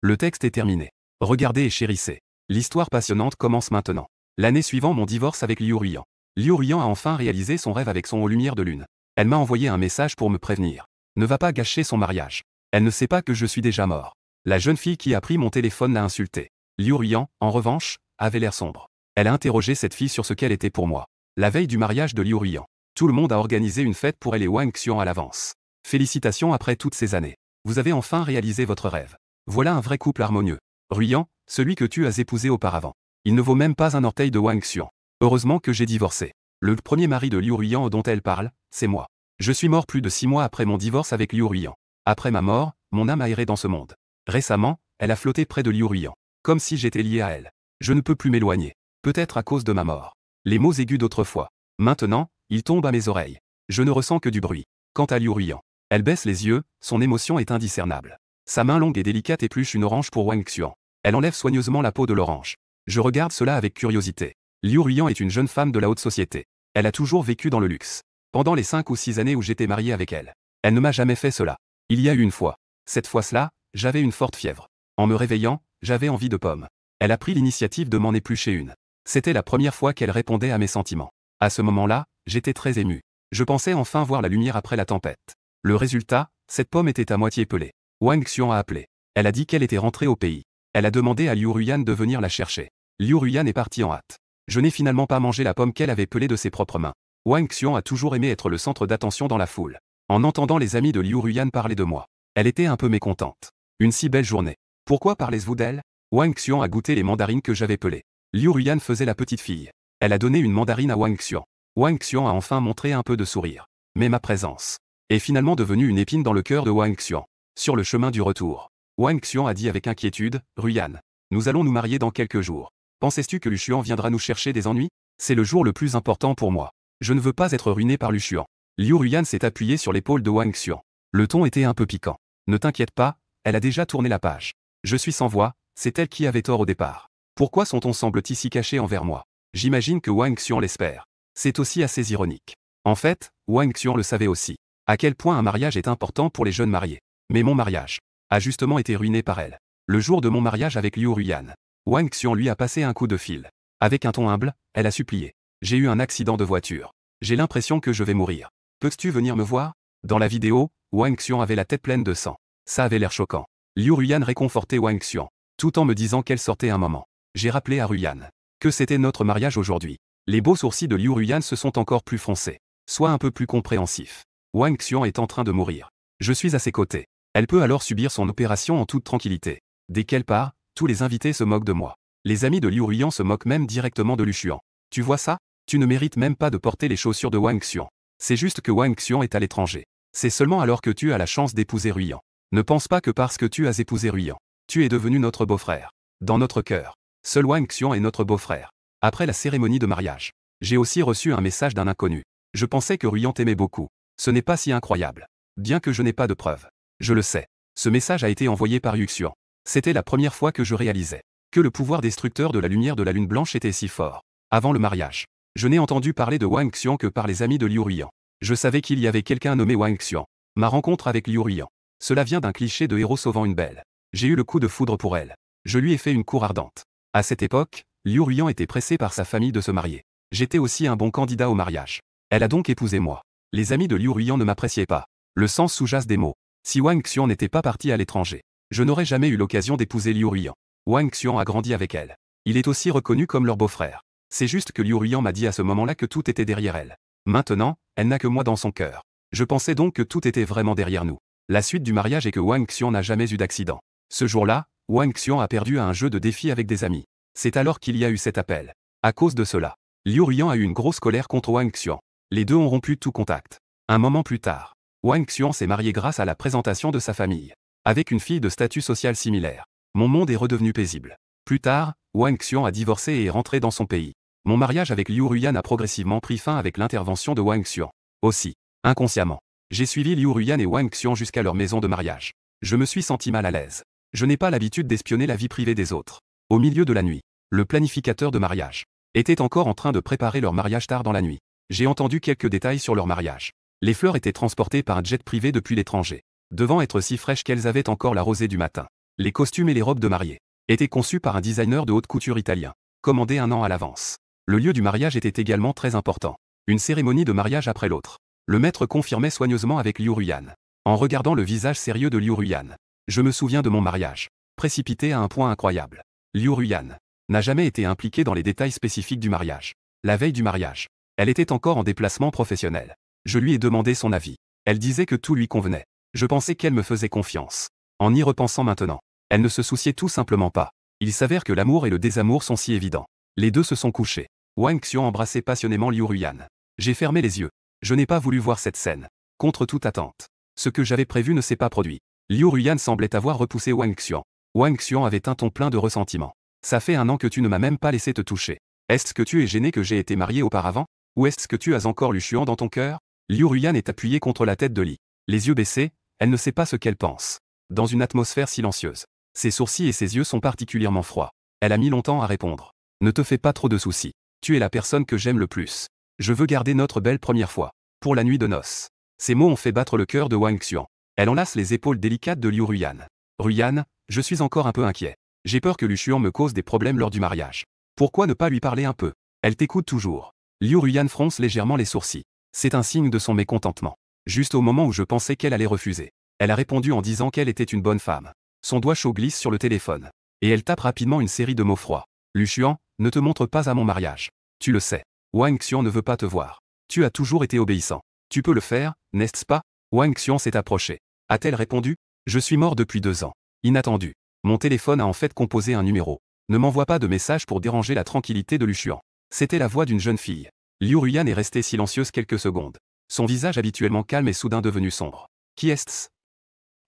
Le texte est terminé. Regardez et chérissez. L'histoire passionnante commence maintenant. L'année suivant mon divorce avec Liu Ruiyan. Liu Ruiyan a enfin réalisé son rêve avec son Aux Lumières de Lune. Elle m'a envoyé un message pour me prévenir. Ne va pas gâcher son mariage. Elle ne sait pas que je suis déjà mort. La jeune fille qui a pris mon téléphone l'a insultée. Liu Ruiyan, en revanche, avait l'air sombre. Elle a interrogé cette fille sur ce qu'elle était pour moi. La veille du mariage de Liu Ruiyan, tout le monde a organisé une fête pour elle et Wang Xian à l'avance. Félicitations après toutes ces années. Vous avez enfin réalisé votre rêve. Voilà un vrai couple harmonieux. Ruiyan, celui que tu as épousé auparavant. Il ne vaut même pas un orteil de Wang Xian. Heureusement que j'ai divorcé. Le premier mari de Liu Ruiyan dont elle parle, c'est moi. Je suis mort plus de 6 mois après mon divorce avec Liu Ruiyan. Après ma mort, mon âme a erré dans ce monde. Récemment, elle a flotté près de Liu Ruiyan. Comme si j'étais lié à elle. Je ne peux plus m'éloigner. Peut-être à cause de ma mort. Les mots aigus d'autrefois. Maintenant, ils tombent à mes oreilles. Je ne ressens que du bruit. Quant à Liu Ruiyan, elle baisse les yeux, son émotion est indiscernable. Sa main longue et délicate épluche une orange pour Wang Xian. Elle enlève soigneusement la peau de l'orange. Je regarde cela avec curiosité. Liu Ruiyan est une jeune femme de la haute société. Elle a toujours vécu dans le luxe. Pendant les 5 ou 6 années où j'étais marié avec elle. Elle ne m'a jamais fait cela. Il y a eu une fois. Cette fois-là, j'avais une forte fièvre. En me réveillant, j'avais envie de pommes. Elle a pris l'initiative de m'en éplucher une. C'était la première fois qu'elle répondait à mes sentiments. À ce moment-là, j'étais très ému. Je pensais enfin voir la lumière après la tempête. Le résultat, cette pomme était à moitié pelée. Wang Xian a appelé. Elle a dit qu'elle était rentrée au pays. Elle a demandé à Liu Ruiyan de venir la chercher. Liu Ruiyan est parti en hâte. Je n'ai finalement pas mangé la pomme qu'elle avait pelée de ses propres mains. Wang Xian a toujours aimé être le centre d'attention dans la foule. En entendant les amis de Liu Ruiyan parler de moi, elle était un peu mécontente. Une si belle journée. Pourquoi parlez-vous d'elle? Wang Xian a goûté les mandarines que j'avais pelées. Liu Ruiyan faisait la petite fille. Elle a donné une mandarine à Wang Xian. Wang Xian a enfin montré un peu de sourire. Mais ma présence est finalement devenue une épine dans le cœur de Wang Xian. Sur le chemin du retour, Wang Xian a dit avec inquiétude, Ruiyan, nous allons nous marier dans quelques jours. Penses-tu que Liu Xuan viendra nous chercher des ennuis? C'est le jour le plus important pour moi. Je ne veux pas être ruiné par Liu Xuan. Liu Ruiyan s'est appuyé sur l'épaule de Wang Xian. Le ton était un peu piquant. Ne t'inquiète pas, elle a déjà tourné la page. Je suis sans voix, c'est elle qui avait tort au départ. Pourquoi son ton semble-t-il si caché envers moi? J'imagine que Wang Xian l'espère. C'est aussi assez ironique. En fait, Wang Xian le savait aussi. À quel point un mariage est important pour les jeunes mariés. Mais mon mariage a justement été ruiné par elle. Le jour de mon mariage avec Liu Ruiyan, Wang Xian lui a passé un coup de fil. Avec un ton humble, elle a supplié. J'ai eu un accident de voiture. J'ai l'impression que je vais mourir. Peux-tu venir me voir? Dans la vidéo, Wang Xian avait la tête pleine de sang. Ça avait l'air choquant. Liu Ruiyan réconfortait Wang Xian, tout en me disant qu'elle sortait un moment. J'ai rappelé à Ruiyan que c'était notre mariage aujourd'hui. Les beaux sourcils de Liu Ruiyan se sont encore plus foncés. Sois un peu plus compréhensif. Wang Xian est en train de mourir. Je suis à ses côtés. Elle peut alors subir son opération en toute tranquillité. Dès qu'elle part, tous les invités se moquent de moi. Les amis de Liu Ruiyan se moquent même directement de Liu Xuan. Tu vois ça? Tu ne mérites même pas de porter les chaussures de Wang Xian. C'est juste que Wang Xian est à l'étranger. C'est seulement alors que tu as la chance d'épouser Ruiyan. Ne pense pas que parce que tu as épousé Ruiyan, tu es devenu notre beau-frère. Dans notre cœur, seul Wang Xian est notre beau-frère. Après la cérémonie de mariage, j'ai aussi reçu un message d'un inconnu. Je pensais que Ruiyan t'aimait beaucoup. Ce n'est pas si incroyable. Bien que je n'ai pas de preuves. Je le sais. Ce message a été envoyé par Liu Xuan. C'était la première fois que je réalisais que le pouvoir destructeur de la lumière de la lune blanche était si fort. Avant le mariage, je n'ai entendu parler de Wang Xian que par les amis de Liu Ruiyan. Je savais qu'il y avait quelqu'un nommé Wang Xian. Ma rencontre avec Liu Ruiyan. Cela vient d'un cliché de héros sauvant une belle. J'ai eu le coup de foudre pour elle. Je lui ai fait une cour ardente. À cette époque, Liu Ruiyan était pressé par sa famille de se marier. J'étais aussi un bon candidat au mariage. Elle a donc épousé moi. Les amis de Liu Ruiyan ne m'appréciaient pas. Le sens sous-jacent des mots. Si Wang Xian n'était pas parti à l'étranger, je n'aurais jamais eu l'occasion d'épouser Liu Ruiyan. Wang Xian a grandi avec elle. Il est aussi reconnu comme leur beau-frère. C'est juste que Liu Ruiyan m'a dit à ce moment-là que tout était derrière elle. Maintenant, elle n'a que moi dans son cœur. Je pensais donc que tout était vraiment derrière nous. La suite du mariage est que Wang Xian n'a jamais eu d'accident. Ce jour-là, Wang Xian a perdu à un jeu de défi avec des amis. C'est alors qu'il y a eu cet appel. À cause de cela, Liu Ruiyan a eu une grosse colère contre Wang Xian. Les deux ont rompu tout contact. Un moment plus tard, Wang Xian s'est marié grâce à la présentation de sa famille. Avec une fille de statut social similaire. Mon monde est redevenu paisible. Plus tard, Wang Xian a divorcé et est rentré dans son pays. Mon mariage avec Liu Ruiyan a progressivement pris fin avec l'intervention de Wang Xian. Aussi, inconsciemment, j'ai suivi Liu Ruiyan et Wang Xian jusqu'à leur maison de mariage. Je me suis senti mal à l'aise. Je n'ai pas l'habitude d'espionner la vie privée des autres. Au milieu de la nuit, le planificateur de mariage était encore en train de préparer leur mariage tard dans la nuit. J'ai entendu quelques détails sur leur mariage. Les fleurs étaient transportées par un jet privé depuis l'étranger, devant être si fraîches qu'elles avaient encore la rosée du matin. Les costumes et les robes de mariée étaient conçus par un designer de haute couture italien, commandé un an à l'avance. Le lieu du mariage était également très important. Une cérémonie de mariage après l'autre. Le maître confirmait soigneusement avec Liu Ruyan. En regardant le visage sérieux de Liu Ruyan, je me souviens de mon mariage, précipité à un point incroyable. Liu Ruyan n'a jamais été impliquée dans les détails spécifiques du mariage. La veille du mariage, elle était encore en déplacement professionnel. Je lui ai demandé son avis. Elle disait que tout lui convenait. Je pensais qu'elle me faisait confiance. En y repensant maintenant, elle ne se souciait tout simplement pas. Il s'avère que l'amour et le désamour sont si évidents. Les deux se sont couchés. Wang Xian embrassait passionnément Liu Ruyan. J'ai fermé les yeux. Je n'ai pas voulu voir cette scène. Contre toute attente. Ce que j'avais prévu ne s'est pas produit. Liu Ruyan semblait avoir repoussé Wang Xian. Wang Xian avait un ton plein de ressentiment. Ça fait un an que tu ne m'as même pas laissé te toucher. Est-ce que tu es gêné que j'ai été marié auparavant? Ou est-ce que tu as encore Lu Xuan dans ton cœur? Liu Ruyan est appuyée contre la tête de Li. Les yeux baissés, elle ne sait pas ce qu'elle pense. Dans une atmosphère silencieuse. Ses sourcils et ses yeux sont particulièrement froids. Elle a mis longtemps à répondre. Ne te fais pas trop de soucis. Tu es la personne que j'aime le plus. Je veux garder notre belle première fois. Pour la nuit de noces. Ces mots ont fait battre le cœur de Wang Xian. Elle enlace les épaules délicates de Liu Ruyan. Ruyan, je suis encore un peu inquiet. J'ai peur que Lu Xuan me cause des problèmes lors du mariage. Pourquoi ne pas lui parler un peu? Elle t'écoute toujours. Liu Ruyan fronce légèrement les sourcils. C'est un signe de son mécontentement. Juste au moment où je pensais qu'elle allait refuser. Elle a répondu en disant qu'elle était une bonne femme. Son doigt chaud glisse sur le téléphone. Et elle tape rapidement une série de mots froids. Lu Xuan, ne te montre pas à mon mariage. Tu le sais. Wang Xian ne veut pas te voir. Tu as toujours été obéissant. Tu peux le faire, n'est-ce pas? Wang Xian s'est approché. A-t-elle répondu? Je suis mort depuis 2 ans. Inattendu. Mon téléphone a en fait composé un numéro. Ne m'envoie pas de message pour déranger la tranquillité de Lu Xuan. C'était la voix d'une jeune fille. Liu Ruyan est restée silencieuse quelques secondes. Son visage habituellement calme est soudain devenu sombre. Qui est-ce?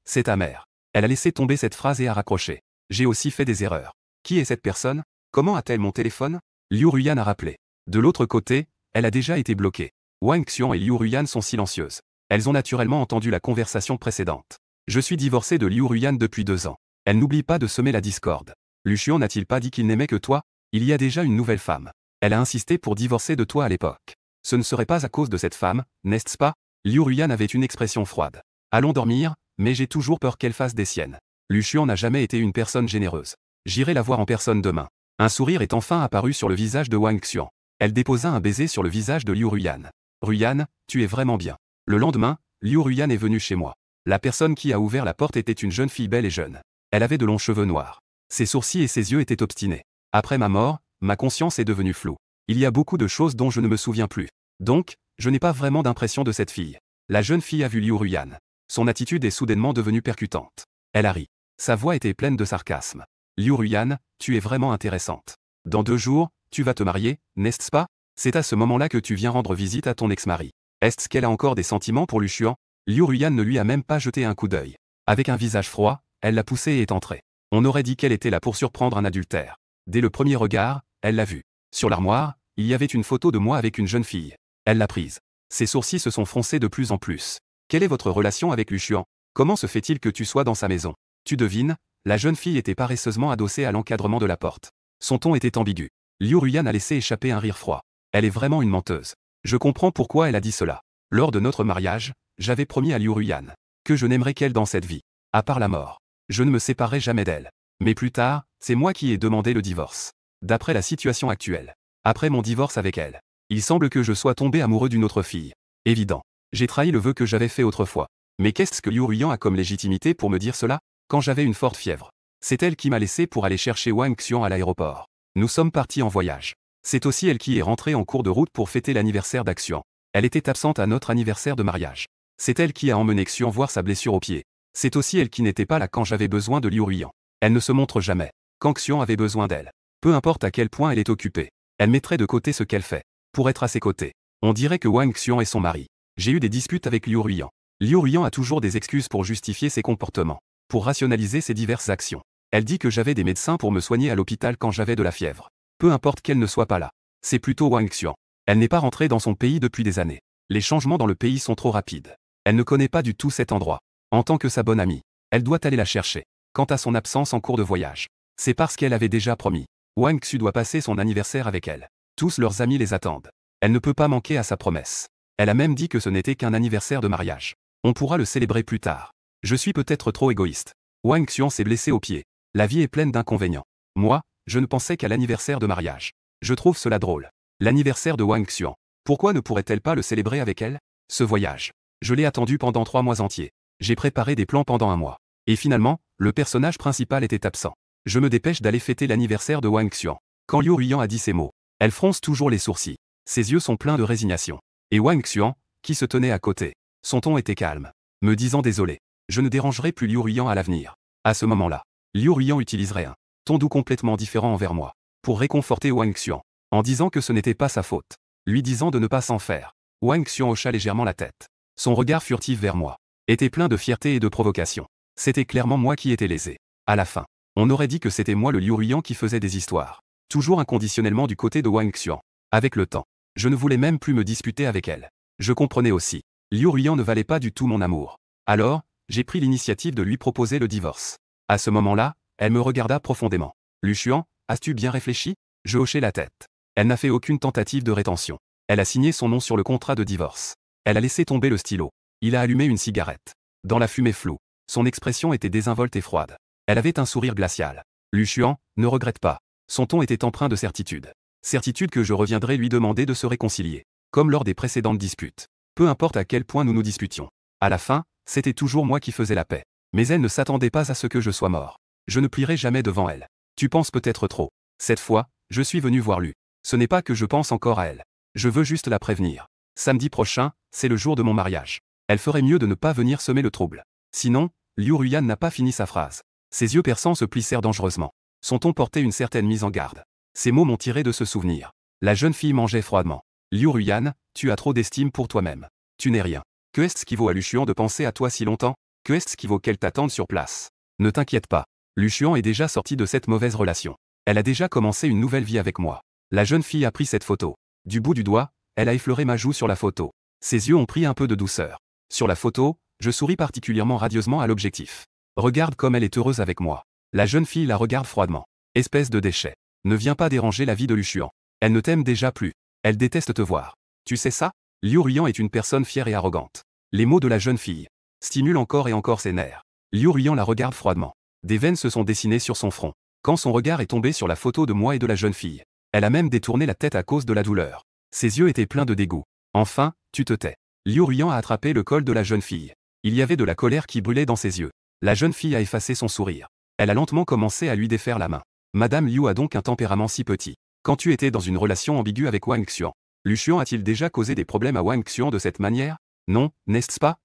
C'est ta mère. Elle a laissé tomber cette phrase et a raccroché. J'ai aussi fait des erreurs. Qui est cette personne? Comment a-t-elle mon téléphone? Liu Ruyan a rappelé. De l'autre côté, elle a déjà été bloquée. Wang Xian et Liu Ruyan sont silencieuses. Elles ont naturellement entendu la conversation précédente. Je suis divorcé de Liu Ruyan depuis 2 ans. Elle n'oublie pas de semer la discorde. Lu Xuan n'a-t-il pas dit qu'il n'aimait que toi? Il y a déjà une nouvelle femme. Elle a insisté pour divorcer de toi à l'époque. Ce ne serait pas à cause de cette femme, n'est-ce pas? Liu Ruyan avait une expression froide. Allons dormir, mais j'ai toujours peur qu'elle fasse des siennes. Lu Xuan n'a jamais été une personne généreuse. J'irai la voir en personne demain. Un sourire est enfin apparu sur le visage de Wang Xian. Elle déposa un baiser sur le visage de Liu Ruyan. Ruyan, tu es vraiment bien. Le lendemain, Liu Ruyan est venu chez moi. La personne qui a ouvert la porte était une jeune fille belle et jeune. Elle avait de longs cheveux noirs. Ses sourcils et ses yeux étaient obstinés. Après ma mort, ma conscience est devenue floue. Il y a beaucoup de choses dont je ne me souviens plus. Donc, je n'ai pas vraiment d'impression de cette fille. La jeune fille a vu Liu Ruyan. Son attitude est soudainement devenue percutante. Elle a ri. Sa voix était pleine de sarcasme. Liu Ruyan, tu es vraiment intéressante. Dans 2 jours, tu vas te marier, n'est-ce pas? C'est à ce moment-là que tu viens rendre visite à ton ex-mari. Est-ce qu'elle a encore des sentiments pour Lu Xuan? Liu Ruyan ne lui a même pas jeté un coup d'œil. Avec un visage froid, elle l'a poussé et est entrée. On aurait dit qu'elle était là pour surprendre un adultère. Dès le premier regard, elle l'a vu. Sur l'armoire, il y avait une photo de moi avec une jeune fille. Elle l'a prise. Ses sourcils se sont froncés de plus en plus. Quelle est votre relation avec Lu Xuan? Comment se fait-il que tu sois dans sa maison? Tu devines? La jeune fille était paresseusement adossée à l'encadrement de la porte. Son ton était ambigu. Liu Ruyan a laissé échapper un rire froid. Elle est vraiment une menteuse. Je comprends pourquoi elle a dit cela. Lors de notre mariage, j'avais promis à Liu Ruyan que je n'aimerais qu'elle dans cette vie. À part la mort. Je ne me séparerai jamais d'elle. Mais plus tard, c'est moi qui ai demandé le divorce. D'après la situation actuelle. Après mon divorce avec elle. Il semble que je sois tombé amoureux d'une autre fille. Évident. J'ai trahi le vœu que j'avais fait autrefois. Mais qu'est-ce que Liu Ruyan a comme légitimité pour me dire cela? Quand j'avais une forte fièvre. C'est elle qui m'a laissé pour aller chercher Wang Xian à l'aéroport. Nous sommes partis en voyage. C'est aussi elle qui est rentrée en cours de route pour fêter l'anniversaire d'Xian. Elle était absente à notre anniversaire de mariage. C'est elle qui a emmené Xian voir sa blessure au pied. C'est aussi elle qui n'était pas là quand j'avais besoin de Liu Ruyan. Elle ne se montre jamais. Quand Xian avait besoin d'elle. Peu importe à quel point elle est occupée. Elle mettrait de côté ce qu'elle fait. Pour être à ses côtés. On dirait que Wang Xian est son mari. J'ai eu des disputes avec Liu Ruyan. Liu Ruyan a toujours des excuses pour justifier ses comportements. Pour rationaliser ses diverses actions. Elle dit que j'avais des médecins pour me soigner à l'hôpital quand j'avais de la fièvre. Peu importe qu'elle ne soit pas là. C'est plutôt Wang Xian. Elle n'est pas rentrée dans son pays depuis des années. Les changements dans le pays sont trop rapides. Elle ne connaît pas du tout cet endroit. En tant que sa bonne amie, elle doit aller la chercher. Quant à son absence en cours de voyage, c'est parce qu'elle avait déjà promis. Wang Xu doit passer son anniversaire avec elle. Tous leurs amis les attendent. Elle ne peut pas manquer à sa promesse. Elle a même dit que ce n'était qu'un anniversaire de mariage. On pourra le célébrer plus tard. Je suis peut-être trop égoïste. Wang Xian s'est blessé au pied. La vie est pleine d'inconvénients. Moi, je ne pensais qu'à l'anniversaire de mariage. Je trouve cela drôle. L'anniversaire de Wang Xian. Pourquoi ne pourrait-elle pas le célébrer avec elle? Ce voyage. Je l'ai attendu pendant 3 mois entiers. J'ai préparé des plans pendant 1 mois. Et finalement, le personnage principal était absent. Je me dépêche d'aller fêter l'anniversaire de Wang Xian. Quand Liu Ruiyan a dit ces mots, elle fronce toujours les sourcils. Ses yeux sont pleins de résignation. Et Wang Xian, qui se tenait à côté, son ton était calme, me disant désolé. Je ne dérangerai plus Liu Ruiyan à l'avenir. À ce moment-là, Liu Ruiyan utiliserait un ton doux complètement différent envers moi, pour réconforter Wang Xian, en disant que ce n'était pas sa faute, lui disant de ne pas s'en faire. Wang Xian hocha légèrement la tête. Son regard furtif vers moi était plein de fierté et de provocation. C'était clairement moi qui étais lésé. À la fin, on aurait dit que c'était moi le Liu Ruiyan qui faisait des histoires. Toujours inconditionnellement du côté de Wang Xian. Avec le temps, je ne voulais même plus me disputer avec elle. Je comprenais aussi. Liu Ruiyan ne valait pas du tout mon amour. Alors, j'ai pris l'initiative de lui proposer le divorce. À ce moment-là, elle me regarda profondément. Lu Xuan, as-tu bien réfléchi? Je hochai la tête. Elle n'a fait aucune tentative de rétention. Elle a signé son nom sur le contrat de divorce. Elle a laissé tomber le stylo. Il a allumé une cigarette. Dans la fumée floue, son expression était désinvolte et froide. Elle avait un sourire glacial. Lu Xuan, ne regrette pas. Son ton était empreint de certitude. Certitude que je reviendrai lui demander de se réconcilier. Comme lors des précédentes disputes. Peu importe à quel point nous nous disputions. À la fin, c'était toujours moi qui faisais la paix. Mais elle ne s'attendait pas à ce que je sois mort. Je ne plierai jamais devant elle. Tu penses peut-être trop. Cette fois, je suis venu voir Lu. Ce n'est pas que je pense encore à elle. Je veux juste la prévenir. Samedi prochain, c'est le jour de mon mariage. Elle ferait mieux de ne pas venir semer le trouble. Sinon, Liu Ruiyan n'a pas fini sa phrase. Ses yeux perçants se plissèrent dangereusement. Son ton portait une certaine mise en garde. Ces mots m'ont tiré de ce souvenir. La jeune fille mangeait froidement. Liu Ruiyan, tu as trop d'estime pour toi-même. Tu n'es rien. Que est-ce qui vaut à Lu Xuan de penser à toi si longtemps? Que est-ce qui vaut qu'elle t'attende sur place? Ne t'inquiète pas. Lu Xuan est déjà sortie de cette mauvaise relation. Elle a déjà commencé une nouvelle vie avec moi. La jeune fille a pris cette photo. Du bout du doigt, elle a effleuré ma joue sur la photo. Ses yeux ont pris un peu de douceur. Sur la photo, je souris particulièrement radieusement à l'objectif. Regarde comme elle est heureuse avec moi. La jeune fille la regarde froidement. Espèce de déchet. Ne viens pas déranger la vie de Lu Xuan. Elle ne t'aime déjà plus. Elle déteste te voir. Tu sais ça? Liu Ruiyan est une personne fière et arrogante. Les mots de la jeune fille stimulent encore et encore ses nerfs. Liu Ruiyan la regarde froidement. Des veines se sont dessinées sur son front. Quand son regard est tombé sur la photo de moi et de la jeune fille, elle a même détourné la tête à cause de la douleur. Ses yeux étaient pleins de dégoût. Enfin, tu te tais. Liu Ruiyan a attrapé le col de la jeune fille. Il y avait de la colère qui brûlait dans ses yeux. La jeune fille a effacé son sourire. Elle a lentement commencé à lui défaire la main. Madame Liu a donc un tempérament si petit. Quand tu étais dans une relation ambiguë avec Wang Xian, Lu Xuan a-t-il déjà causé des problèmes à Wang Xian de cette manière? Non, n'est-ce pas?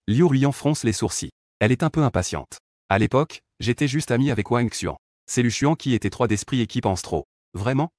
Liu Ruiyan fronce les sourcils. Elle est un peu impatiente. À l'époque, j'étais juste ami avec Wang Xian. C'est Lu Xuan qui est étroit d'esprit et qui pense trop. Vraiment?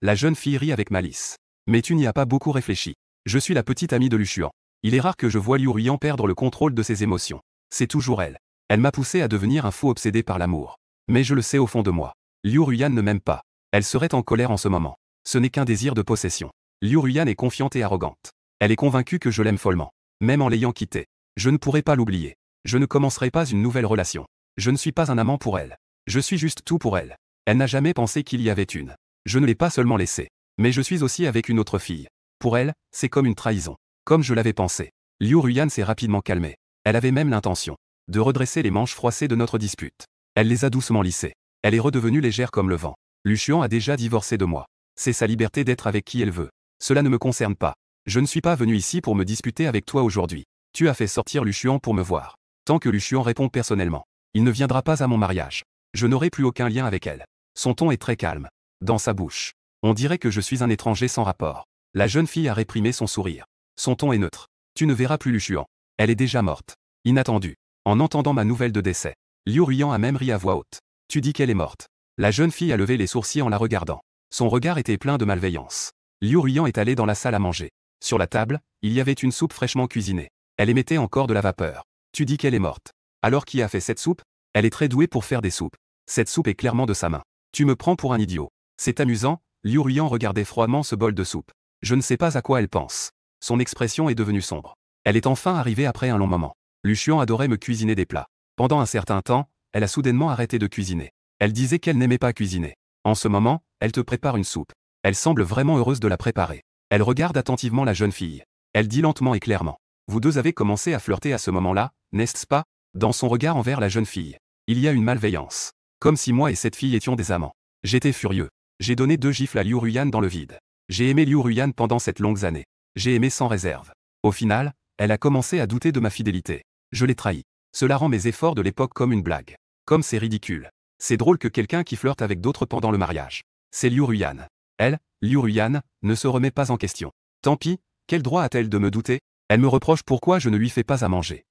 La jeune fille rit avec malice. Mais tu n'y as pas beaucoup réfléchi. Je suis la petite amie de Lu Xuan. Il est rare que je voie Liu Ruiyan perdre le contrôle de ses émotions. C'est toujours elle. Elle m'a poussé à devenir un fou obsédé par l'amour. Mais je le sais au fond de moi. Liu Ruiyan ne m'aime pas. Elle serait en colère en ce moment. Ce n'est qu'un désir de possession. Liu Ruiyan est confiante et arrogante. Elle est convaincue que je l'aime follement. Même en l'ayant quittée. Je ne pourrai pas l'oublier. Je ne commencerai pas une nouvelle relation. Je ne suis pas un amant pour elle. Je suis juste tout pour elle. Elle n'a jamais pensé qu'il y avait une. Je ne l'ai pas seulement laissée. Mais je suis aussi avec une autre fille. Pour elle, c'est comme une trahison. Comme je l'avais pensé. Liu Ruiyan s'est rapidement calmée. Elle avait même l'intention de redresser les manches froissées de notre dispute. Elle les a doucement lissées. Elle est redevenue légère comme le vent. Lu Xuan a déjà divorcé de moi. C'est sa liberté d'être avec qui elle veut. Cela ne me concerne pas. Je ne suis pas venu ici pour me disputer avec toi aujourd'hui. Tu as fait sortir Lu Xuan pour me voir. Tant que Lu Xuan répond personnellement, il ne viendra pas à mon mariage. Je n'aurai plus aucun lien avec elle. Son ton est très calme. Dans sa bouche, on dirait que je suis un étranger sans rapport. La jeune fille a réprimé son sourire. Son ton est neutre. Tu ne verras plus Lu Xuan. Elle est déjà morte. Inattendu. En entendant ma nouvelle de décès, Liu Ruiyan a même ri à voix haute. Tu dis qu'elle est morte. La jeune fille a levé les sourcils en la regardant. Son regard était plein de malveillance. Liu Ruiyan est allé dans la salle à manger. Sur la table, il y avait une soupe fraîchement cuisinée. Elle émettait encore de la vapeur. Tu dis qu'elle est morte. Alors qui a fait cette soupe? Elle est très douée pour faire des soupes. Cette soupe est clairement de sa main. Tu me prends pour un idiot. C'est amusant. Liu Ruiyan regardait froidement ce bol de soupe. Je ne sais pas à quoi elle pense. Son expression est devenue sombre. Elle est enfin arrivée après un long moment. Lu Xuan adorait me cuisiner des plats. Pendant un certain temps, elle a soudainement arrêté de cuisiner. Elle disait qu'elle n'aimait pas cuisiner. En ce moment, elle te prépare une soupe. Elle semble vraiment heureuse de la préparer. Elle regarde attentivement la jeune fille. Elle dit lentement et clairement. Vous deux avez commencé à flirter à ce moment-là, n'est-ce pas? Dans son regard envers la jeune fille, il y a une malveillance. Comme si moi et cette fille étions des amants. J'étais furieux. J'ai donné 2 gifles à Liu Ruyan dans le vide. J'ai aimé Liu Ruyan pendant cette longue année. J'ai aimé sans réserve. Au final, elle a commencé à douter de ma fidélité. Je l'ai trahi. Cela rend mes efforts de l'époque comme une blague. Comme c'est ridicule. C'est drôle que quelqu'un qui flirte avec d'autres pendant le mariage. C'est Liu Ruyan. Elle, Liu Ruyan, ne se remet pas en question. Tant pis, quel droit a-t-elle de me douter? Elle me reproche pourquoi je ne lui fais pas à manger.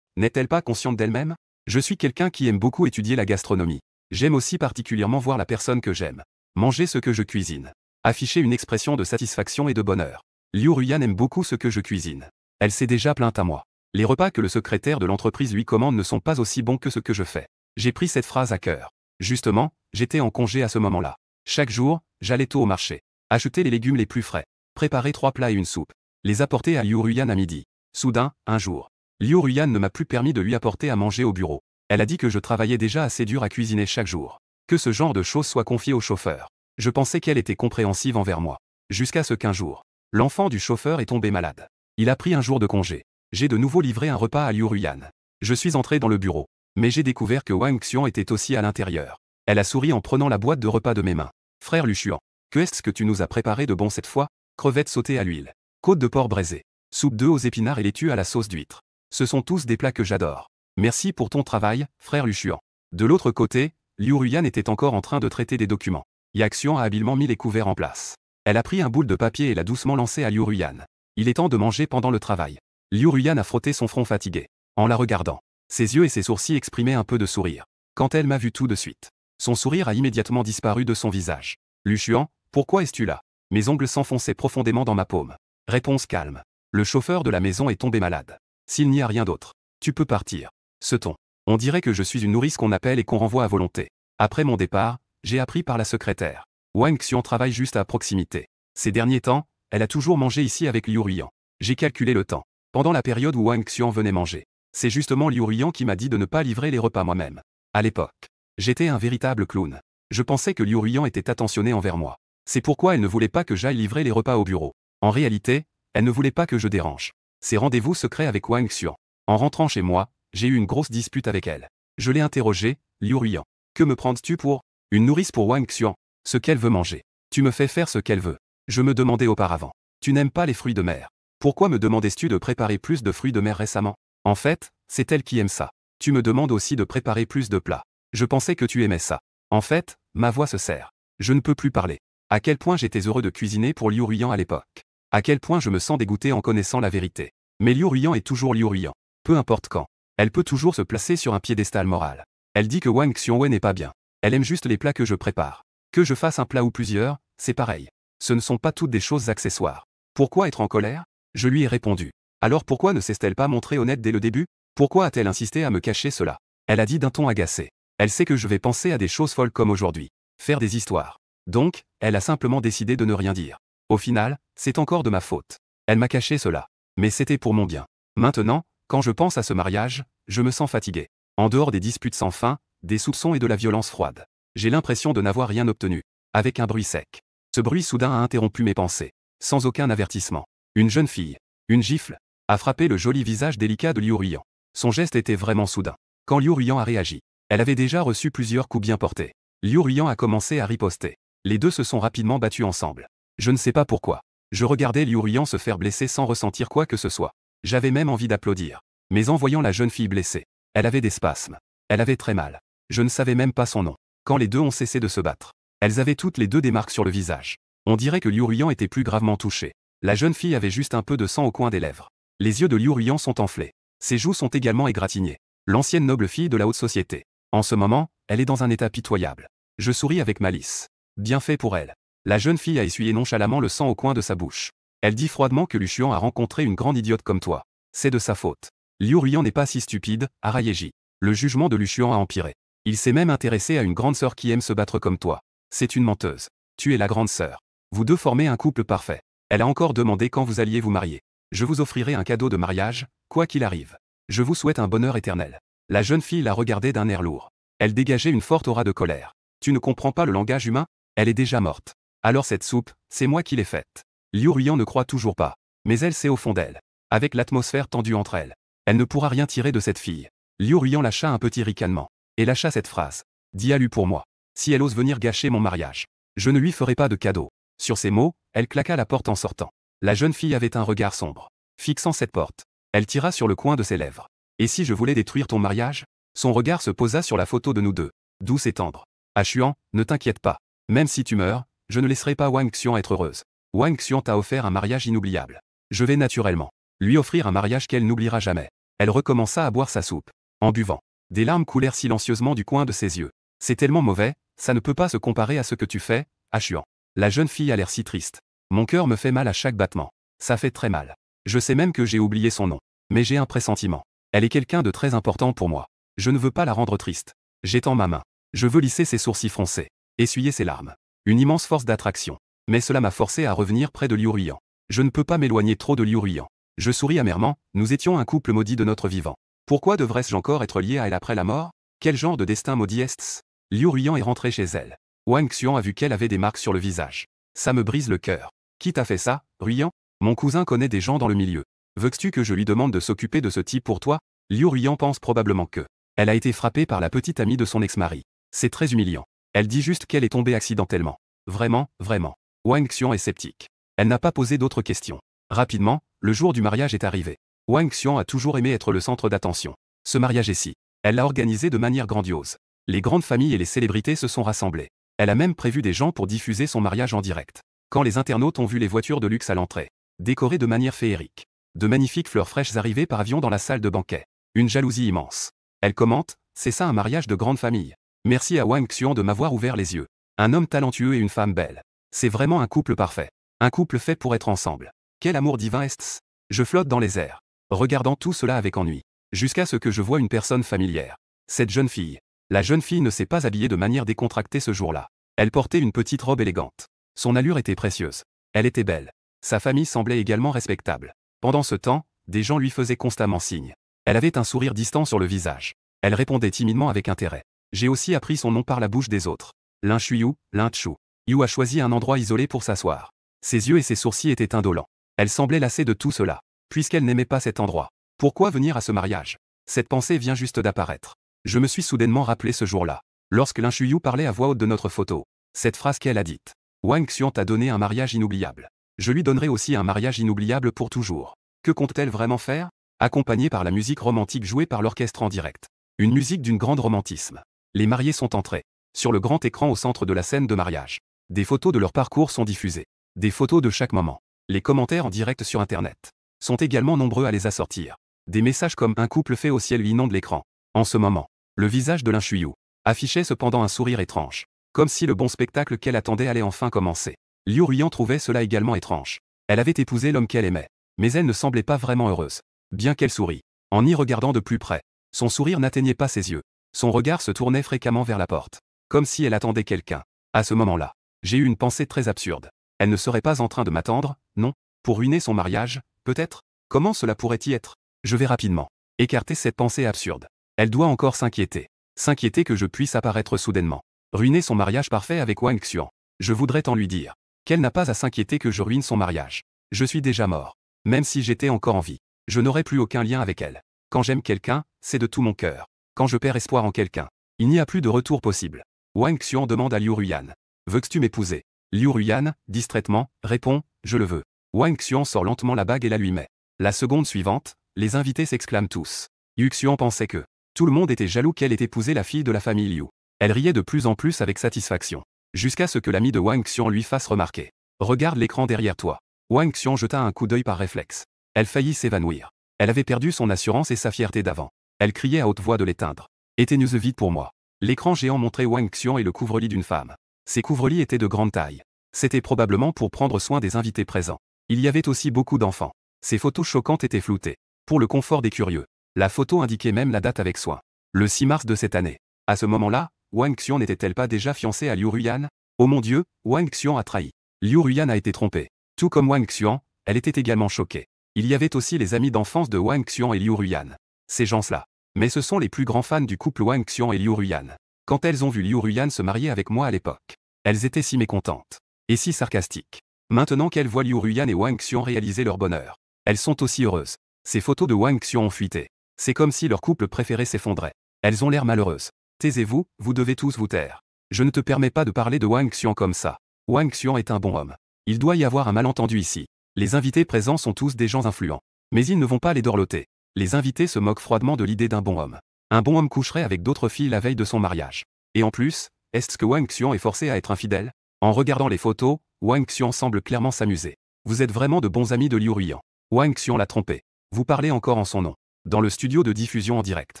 N'est-elle pas consciente d'elle-même? Je suis quelqu'un qui aime beaucoup étudier la gastronomie. J'aime aussi particulièrement voir la personne que j'aime. Manger ce que je cuisine. Afficher une expression de satisfaction et de bonheur. Liu Ruyan aime beaucoup ce que je cuisine. Elle s'est déjà plainte à moi. Les repas que le secrétaire de l'entreprise lui commande ne sont pas aussi bons que ce que je fais. J'ai pris cette phrase à cœur. Justement, j'étais en congé à ce moment-là. Chaque jour, j'allais tôt au marché. Acheter les légumes les plus frais. Préparer 3 plats et une soupe. Les apporter à Liu Ruyan à midi. Soudain, un jour, Liu Ruyan ne m'a plus permis de lui apporter à manger au bureau. Elle a dit que je travaillais déjà assez dur à cuisiner chaque jour. Que ce genre de choses soit confié au chauffeur. Je pensais qu'elle était compréhensive envers moi. Jusqu'à ce qu'un jour, l'enfant du chauffeur est tombé malade. Il a pris un jour de congé. J'ai de nouveau livré un repas à Liu Ruyan. Je suis entré dans le bureau. Mais j'ai découvert que Wang Xian était aussi à l'intérieur. Elle a souri en prenant la boîte de repas de mes mains. Frère Lu Xuan, que est-ce que tu nous as préparé de bon cette fois? Crevettes sautées à l'huile. Côte de porc braisée. Soupe d'œufs aux épinards et laitue à la sauce d'huître. Ce sont tous des plats que j'adore. Merci pour ton travail, frère Lu Xuan. De l'autre côté, Liu Ruyan était encore en train de traiter des documents. Yang Xian a habilement mis les couverts en place. Elle a pris un boule de papier et l'a doucement lancé à Liu Ruyan. Il est temps de manger pendant le travail. Liu Ruyan a frotté son front fatigué. En la regardant, ses yeux et ses sourcils exprimaient un peu de sourire. Quand elle m'a vu tout de suite, son sourire a immédiatement disparu de son visage. Lu Xuan, pourquoi es-tu là? Mes ongles s'enfonçaient profondément dans ma paume. Réponse calme. Le chauffeur de la maison est tombé malade. S'il n'y a rien d'autre, tu peux partir. Ce ton. On dirait que je suis une nourrice qu'on appelle et qu'on renvoie à volonté. Après mon départ, j'ai appris par la secrétaire. Wang Xian travaille juste à proximité. Ces derniers temps, elle a toujours mangé ici avec Liu Ruyan. J'ai calculé le temps. Pendant la période où Wang Xian venait manger. C'est justement Liu Ruyan qui m'a dit de ne pas livrer les repas moi-même. À l'époque, j'étais un véritable clown. Je pensais que Liu Ruyan était attentionné envers moi. C'est pourquoi elle ne voulait pas que j'aille livrer les repas au bureau. En réalité, elle ne voulait pas que je dérange. Ses rendez-vous secrets avec Wang Xian. En rentrant chez moi, j'ai eu une grosse dispute avec elle. Je l'ai interrogée, Liu Ruyan. Que me prends-tu pour? Une nourrice pour Wang Xian. Ce qu'elle veut manger. Tu me fais faire ce qu'elle veut. Je me demandais auparavant. Tu n'aimes pas les fruits de mer. Pourquoi me demandais-tu de préparer plus de fruits de mer récemment? En fait, c'est elle qui aime ça. Tu me demandes aussi de préparer plus de plats. Je pensais que tu aimais ça. En fait, ma voix se serre. Je ne peux plus parler. À quel point j'étais heureux de cuisiner pour Liu Ruyan à l'époque. À quel point je me sens dégoûté en connaissant la vérité. Mais Liu Ruyan est toujours Liu Ruyan. Peu importe quand. Elle peut toujours se placer sur un piédestal moral. Elle dit que Wang Xianwei n'est pas bien. Elle aime juste les plats que je prépare. Que je fasse un plat ou plusieurs, c'est pareil. Ce ne sont pas toutes des choses accessoires. Pourquoi être en colère? Je lui ai répondu. Alors pourquoi ne s'est-elle pas montrée honnête dès le début? Pourquoi a-t-elle insisté à me cacher cela? Elle a dit d'un ton agacé. Elle sait que je vais penser à des choses folles comme aujourd'hui. Faire des histoires. Donc, elle a simplement décidé de ne rien dire. Au final, c'est encore de ma faute. Elle m'a caché cela. Mais c'était pour mon bien. Maintenant, quand je pense à ce mariage, je me sens fatigué. En dehors des disputes sans fin, des soupçons et de la violence froide. J'ai l'impression de n'avoir rien obtenu. Avec un bruit sec. Ce bruit soudain a interrompu mes pensées. Sans aucun avertissement. Une jeune fille, une gifle, a frappé le joli visage délicat de Liu Ruyan. Son geste était vraiment soudain. Quand Liu Ruyan a réagi, elle avait déjà reçu plusieurs coups bien portés. Liu Ruyan a commencé à riposter. Les deux se sont rapidement battus ensemble. Je ne sais pas pourquoi. Je regardais Liu Ruyan se faire blesser sans ressentir quoi que ce soit. J'avais même envie d'applaudir. Mais en voyant la jeune fille blessée, elle avait des spasmes. Elle avait très mal. Je ne savais même pas son nom. Quand les deux ont cessé de se battre, elles avaient toutes les deux des marques sur le visage. On dirait que Liu Ruyan était plus gravement touché. La jeune fille avait juste un peu de sang au coin des lèvres. Les yeux de Liu Ruyan sont enflés. Ses joues sont également égratignées. L'ancienne noble fille de la haute société. En ce moment, elle est dans un état pitoyable. Je souris avec malice. Bien fait pour elle. La jeune fille a essuyé nonchalamment le sang au coin de sa bouche. Elle dit froidement que Lu Xuan a rencontré une grande idiote comme toi. C'est de sa faute. Liu Ruyan n'est pas si stupide, a Rayeji. Le jugement de Lu Xuan a empiré. Il s'est même intéressé à une grande sœur qui aime se battre comme toi. C'est une menteuse. Tu es la grande sœur. Vous deux formez un couple parfait. Elle a encore demandé quand vous alliez vous marier. Je vous offrirai un cadeau de mariage, quoi qu'il arrive. Je vous souhaite un bonheur éternel. La jeune fille la regardait d'un air lourd. Elle dégageait une forte aura de colère. Tu ne comprends pas le langage humain? Elle est déjà morte. Alors cette soupe, c'est moi qui l'ai faite. Liu Ruyan ne croit toujours pas. Mais elle sait au fond d'elle. Avec l'atmosphère tendue entre elles. Elle ne pourra rien tirer de cette fille. Liu Ruiyan lâcha un petit ricanement. Et lâcha cette phrase. Dis à Lu pour moi. Si elle ose venir gâcher mon mariage, je ne lui ferai pas de cadeau. Sur ces mots, elle claqua la porte en sortant. La jeune fille avait un regard sombre. Fixant cette porte, elle tira sur le coin de ses lèvres. Et si je voulais détruire ton mariage? Son regard se posa sur la photo de nous deux. Douce et tendre. Ah Xuan, ne t'inquiète pas. Même si tu meurs, je ne laisserai pas Wang Xian être heureuse. Wang Xian t'a offert un mariage inoubliable. Je vais naturellement lui offrir un mariage qu'elle n'oubliera jamais. Elle recommença à boire sa soupe. En buvant, des larmes coulèrent silencieusement du coin de ses yeux. C'est tellement mauvais, ça ne peut pas se comparer à ce que tu fais, Ah Xuan. La jeune fille a l'air si triste. Mon cœur me fait mal à chaque battement. Ça fait très mal. Je sais même que j'ai oublié son nom. Mais j'ai un pressentiment. Elle est quelqu'un de très important pour moi. Je ne veux pas la rendre triste. J'étends ma main. Je veux lisser ses sourcils froncés. Essuyer ses larmes. Une immense force d'attraction. Mais cela m'a forcé à revenir près de Liu Ruiyan. Je ne peux pas m'éloigner trop de Liu Ruiyan. Je souris amèrement, nous étions un couple maudit de notre vivant. Pourquoi devrais-je encore être lié à elle après la mort? Quel genre de destin maudit est-ce? Liu Ruiyan est rentrée chez elle. Wang Xian a vu qu'elle avait des marques sur le visage. Ça me brise le cœur. Qui t'a fait ça, Ruiyan? Mon cousin connaît des gens dans le milieu. Veux-tu que je lui demande de s'occuper de ce type pour toi? Liu Ruiyan pense probablement que elle a été frappée par la petite amie de son ex-mari. C'est très humiliant. Elle dit juste qu'elle est tombée accidentellement. Vraiment, vraiment. Wang Xian est sceptique. Elle n'a pas posé d'autres questions. Rapidement, le jour du mariage est arrivé. Wang Xian a toujours aimé être le centre d'attention. Ce mariage-ci, elle l'a organisé de manière grandiose. Les grandes familles et les célébrités se sont rassemblées. Elle a même prévu des gens pour diffuser son mariage en direct. Quand les internautes ont vu les voitures de luxe à l'entrée, décorées de manière féerique, de magnifiques fleurs fraîches arrivaient par avion dans la salle de banquet. Une jalousie immense. Elle commente, c'est ça un mariage de grande famille. Merci à Wang Xian de m'avoir ouvert les yeux. Un homme talentueux et une femme belle. C'est vraiment un couple parfait. Un couple fait pour être ensemble. Quel amour divin est-ce? Je flotte dans les airs, regardant tout cela avec ennui, jusqu'à ce que je voie une personne familière. Cette jeune fille. La jeune fille ne s'est pas habillée de manière décontractée ce jour-là. Elle portait une petite robe élégante. Son allure était précieuse. Elle était belle. Sa famille semblait également respectable. Pendant ce temps, des gens lui faisaient constamment signe. Elle avait un sourire distant sur le visage. Elle répondait timidement avec intérêt. J'ai aussi appris son nom par la bouche des autres. Lin Shuyu, Lin Chu. Yu a choisi un endroit isolé pour s'asseoir. Ses yeux et ses sourcils étaient indolents. Elle semblait lassée de tout cela, puisqu'elle n'aimait pas cet endroit. Pourquoi venir à ce mariage? Cette pensée vient juste d'apparaître. Je me suis soudainement rappelé ce jour-là, lorsque Lin Shuyu parlait à voix haute de notre photo. Cette phrase qu'elle a dite. Wang Xian t'a donné un mariage inoubliable. Je lui donnerai aussi un mariage inoubliable pour toujours. Que compte-t-elle vraiment faire? Accompagnée par la musique romantique jouée par l'orchestre en direct. Une musique d'une grande romantisme. Les mariés sont entrés. Sur le grand écran au centre de la scène de mariage. Des photos de leur parcours sont diffusées. Des photos de chaque moment. Les commentaires en direct sur Internet sont également nombreux à les assortir. Des messages comme un couple fait au ciel inondent l'écran. En ce moment, le visage de Lin Shuyu affichait cependant un sourire étrange. Comme si le bon spectacle qu'elle attendait allait enfin commencer. Liu Ruiyan trouvait cela également étrange. Elle avait épousé l'homme qu'elle aimait. Mais elle ne semblait pas vraiment heureuse. Bien qu'elle sourit. En y regardant de plus près, son sourire n'atteignait pas ses yeux. Son regard se tournait fréquemment vers la porte. Comme si elle attendait quelqu'un. À ce moment-là, j'ai eu une pensée très absurde. Elle ne serait pas en train de m'attendre, non? Pour ruiner son mariage, peut-être? Comment cela pourrait-y être? Je vais rapidement écarter cette pensée absurde. Elle doit encore s'inquiéter. S'inquiéter que je puisse apparaître soudainement. Ruiner son mariage parfait avec Wang Xian. Je voudrais tant lui dire qu'elle n'a pas à s'inquiéter que je ruine son mariage. Je suis déjà mort. Même si j'étais encore en vie, je n'aurais plus aucun lien avec elle. Quand j'aime quelqu'un, c'est de tout mon cœur. Quand je perds espoir en quelqu'un, il n'y a plus de retour possible. Wang Xian demande à Liu Ruiyan. Veux-tu m'épouser? Liu Ruiyan, distraitement, répond, je le veux. Wang Xian sort lentement la bague et la lui met. La seconde suivante, les invités s'exclament tous. Yu Xian pensait que tout le monde était jaloux qu'elle ait épousé la fille de la famille Liu. Elle riait de plus en plus avec satisfaction. Jusqu'à ce que l'ami de Wang Xian lui fasse remarquer. Regarde l'écran derrière toi. Wang Xian jeta un coup d'œil par réflexe. Elle faillit s'évanouir. Elle avait perdu son assurance et sa fierté d'avant. Elle criait à haute voix de l'éteindre. Éteignez-le vite pour moi. L'écran géant montrait Wang Xian et le couvre-lit d'une femme. Ces couvre-lits étaient de grande taille. C'était probablement pour prendre soin des invités présents. Il y avait aussi beaucoup d'enfants. Ces photos choquantes étaient floutées. Pour le confort des curieux. La photo indiquait même la date avec soin. Le 6 mars de cette année. À ce moment-là, Wang Xian n'était-elle pas déjà fiancée à Liu Ruiyan? Oh mon Dieu, Wang Xian a trahi. Liu Ruiyan a été trompée. Tout comme Wang Xian, elle était également choquée. Il y avait aussi les amis d'enfance de Wang Xian et Liu Ruiyan. Ces gens-là. Mais ce sont les plus grands fans du couple Wang Xian et Liu Ruiyan. Quand elles ont vu Liu Ruiyan se marier avec moi à l'époque, elles étaient si mécontentes. Et si sarcastiques. Maintenant qu'elles voient Liu Ruiyan et Wang Xian réaliser leur bonheur, elles sont aussi heureuses. Ces photos de Wang Xian ont fuité. C'est comme si leur couple préféré s'effondrait. Elles ont l'air malheureuses. Taisez-vous, vous devez tous vous taire. Je ne te permets pas de parler de Wang Xian comme ça. Wang Xian est un bon homme. Il doit y avoir un malentendu ici. Les invités présents sont tous des gens influents. Mais ils ne vont pas les dorloter. Les invités se moquent froidement de l'idée d'un bon homme. Un bon homme coucherait avec d'autres filles la veille de son mariage. Et en plus, est-ce que Wang Xian est forcé à être infidèle? En regardant les photos, Wang Xian semble clairement s'amuser. Vous êtes vraiment de bons amis de Liu Ruiyan. Wang Xian l'a trompé. Vous parlez encore en son nom. Dans le studio de diffusion en direct.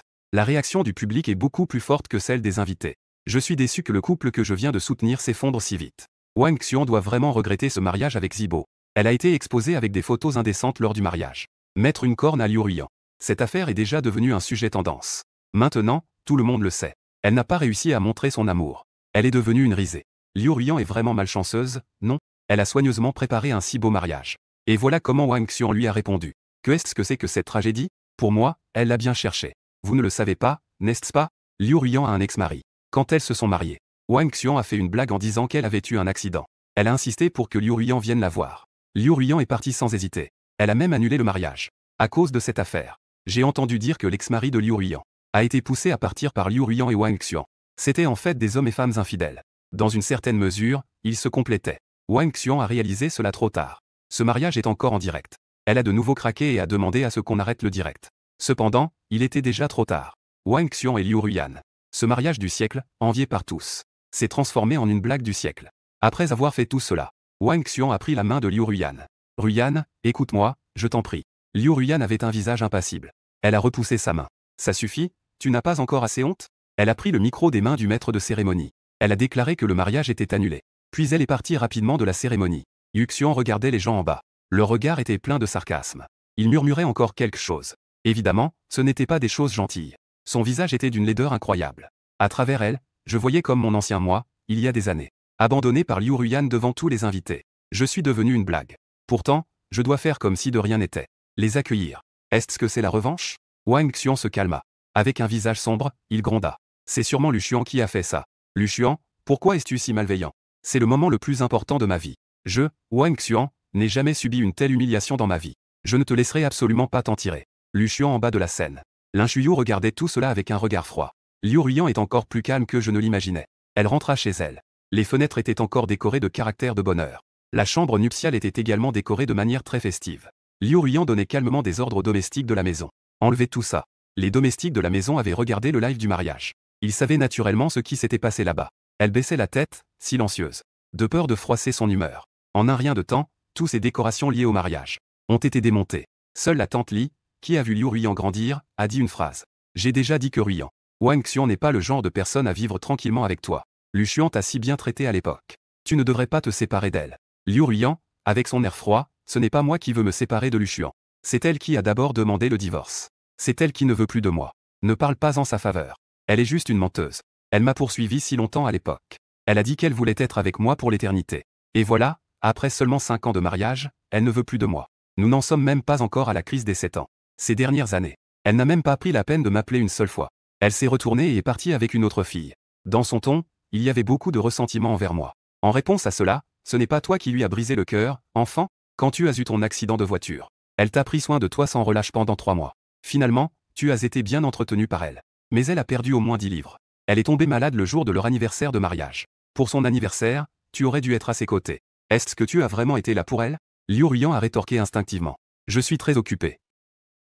La réaction du public est beaucoup plus forte que celle des invités. Je suis déçu que le couple que je viens de soutenir s'effondre si vite. Wang Xian doit vraiment regretter ce mariage avec Zibo. Elle a été exposée avec des photos indécentes lors du mariage. Mettre une corne à Liu Ruiyan. Cette affaire est déjà devenue un sujet tendance. Maintenant, tout le monde le sait. Elle n'a pas réussi à montrer son amour. Elle est devenue une risée. Liu Ruiyan est vraiment malchanceuse, non? Elle a soigneusement préparé un si beau mariage. Et voilà comment Wang Xian lui a répondu. Que est-ce que c'est que cette tragédie? Pour moi, elle l'a bien cherché. Vous ne le savez pas, n'est-ce pas? Liu Ruiyan a un ex-mari. Quand elles se sont mariées, Wang Xian a fait une blague en disant qu'elle avait eu un accident. Elle a insisté pour que Liu Ruiyan vienne la voir. Liu Ruiyan est partie sans hésiter. Elle a même annulé le mariage. À cause de cette affaire. J'ai entendu dire que l'ex-mari de Liu Ruiyan a été poussé à partir par Liu Ruiyan et Wang Xian. C'était en fait des hommes et femmes infidèles. Dans une certaine mesure, ils se complétaient. Wang Xian a réalisé cela trop tard. Ce mariage est encore en direct. Elle a de nouveau craqué et a demandé à ce qu'on arrête le direct. Cependant, il était déjà trop tard. Wang Xian et Liu Ruiyan. Ce mariage du siècle, envié par tous, s'est transformé en une blague du siècle. Après avoir fait tout cela, Wang Xian a pris la main de Liu Ruiyan. Ruiyan, écoute-moi, je t'en prie. Liu Ruiyan avait un visage impassible. Elle a repoussé sa main. Ça suffit? Tu n'as pas encore assez honte? Elle a pris le micro des mains du maître de cérémonie. Elle a déclaré que le mariage était annulé. Puis elle est partie rapidement de la cérémonie. Yuxian regardait les gens en bas. Leur regard était plein de sarcasme. Il murmurait encore quelque chose. Évidemment, ce n'étaient pas des choses gentilles. Son visage était d'une laideur incroyable. À travers elle, je voyais comme mon ancien moi, il y a des années. Abandonné par Liu Ruiyan devant tous les invités. Je suis devenu une blague. Pourtant, je dois faire comme si de rien n'était. Les accueillir. Est-ce que c'est la revanche? Wang Xian se calma. Avec un visage sombre, il gronda. C'est sûrement Lu Xuan qui a fait ça. Lu Xuan, pourquoi es-tu si malveillant? C'est le moment le plus important de ma vie. Je, Wang Xian, n'ai jamais subi une telle humiliation dans ma vie. Je ne te laisserai absolument pas t'en tirer. Lu Xuan en bas de la scène. Lin Shuyu regardait tout cela avec un regard froid. Liu Ruiyan est encore plus calme que je ne l'imaginais. Elle rentra chez elle. Les fenêtres étaient encore décorées de caractères de bonheur. La chambre nuptiale était également décorée de manière très festive. Liu Ruiyan donnait calmement des ordres aux domestiques de la maison. Enlevez tout ça. Les domestiques de la maison avaient regardé le live du mariage. Ils savaient naturellement ce qui s'était passé là-bas. Elle baissait la tête, silencieuse. De peur de froisser son humeur. En un rien de temps, toutes ces décorations liées au mariage ont été démontées. Seule la tante Li, qui a vu Liu Ruiyan grandir, a dit une phrase. J'ai déjà dit que Ruiyan. Wang Xian n'est pas le genre de personne à vivre tranquillement avec toi. Lu Xuan t'a si bien traité à l'époque. Tu ne devrais pas te séparer d'elle. Liu Ruiyan, avec son air froid, ce n'est pas moi qui veux me séparer de Lu Xuan. C'est elle qui a d'abord demandé le divorce. C'est elle qui ne veut plus de moi. Ne parle pas en sa faveur. Elle est juste une menteuse. Elle m'a poursuivi si longtemps à l'époque. Elle a dit qu'elle voulait être avec moi pour l'éternité. Et voilà, après seulement 5 ans de mariage, elle ne veut plus de moi. Nous n'en sommes même pas encore à la crise des 7 ans. Ces dernières années, elle n'a même pas pris la peine de m'appeler une seule fois. Elle s'est retournée et est partie avec une autre fille. Dans son ton, il y avait beaucoup de ressentiment envers moi. En réponse à cela, ce n'est pas toi qui lui as brisé le cœur, enfant, quand tu as eu ton accident de voiture. Elle t'a pris soin de toi sans relâche pendant 3 mois. Finalement, tu as été bien entretenu par elle. Mais elle a perdu au moins 10 livres. Elle est tombée malade le jour de leur anniversaire de mariage. Pour son anniversaire, tu aurais dû être à ses côtés. Est-ce que tu as vraiment été là pour elle? Liu Ruiyan a rétorqué instinctivement. Je suis très occupé.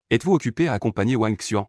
Êtes-vous occupé à accompagner Wang Xian?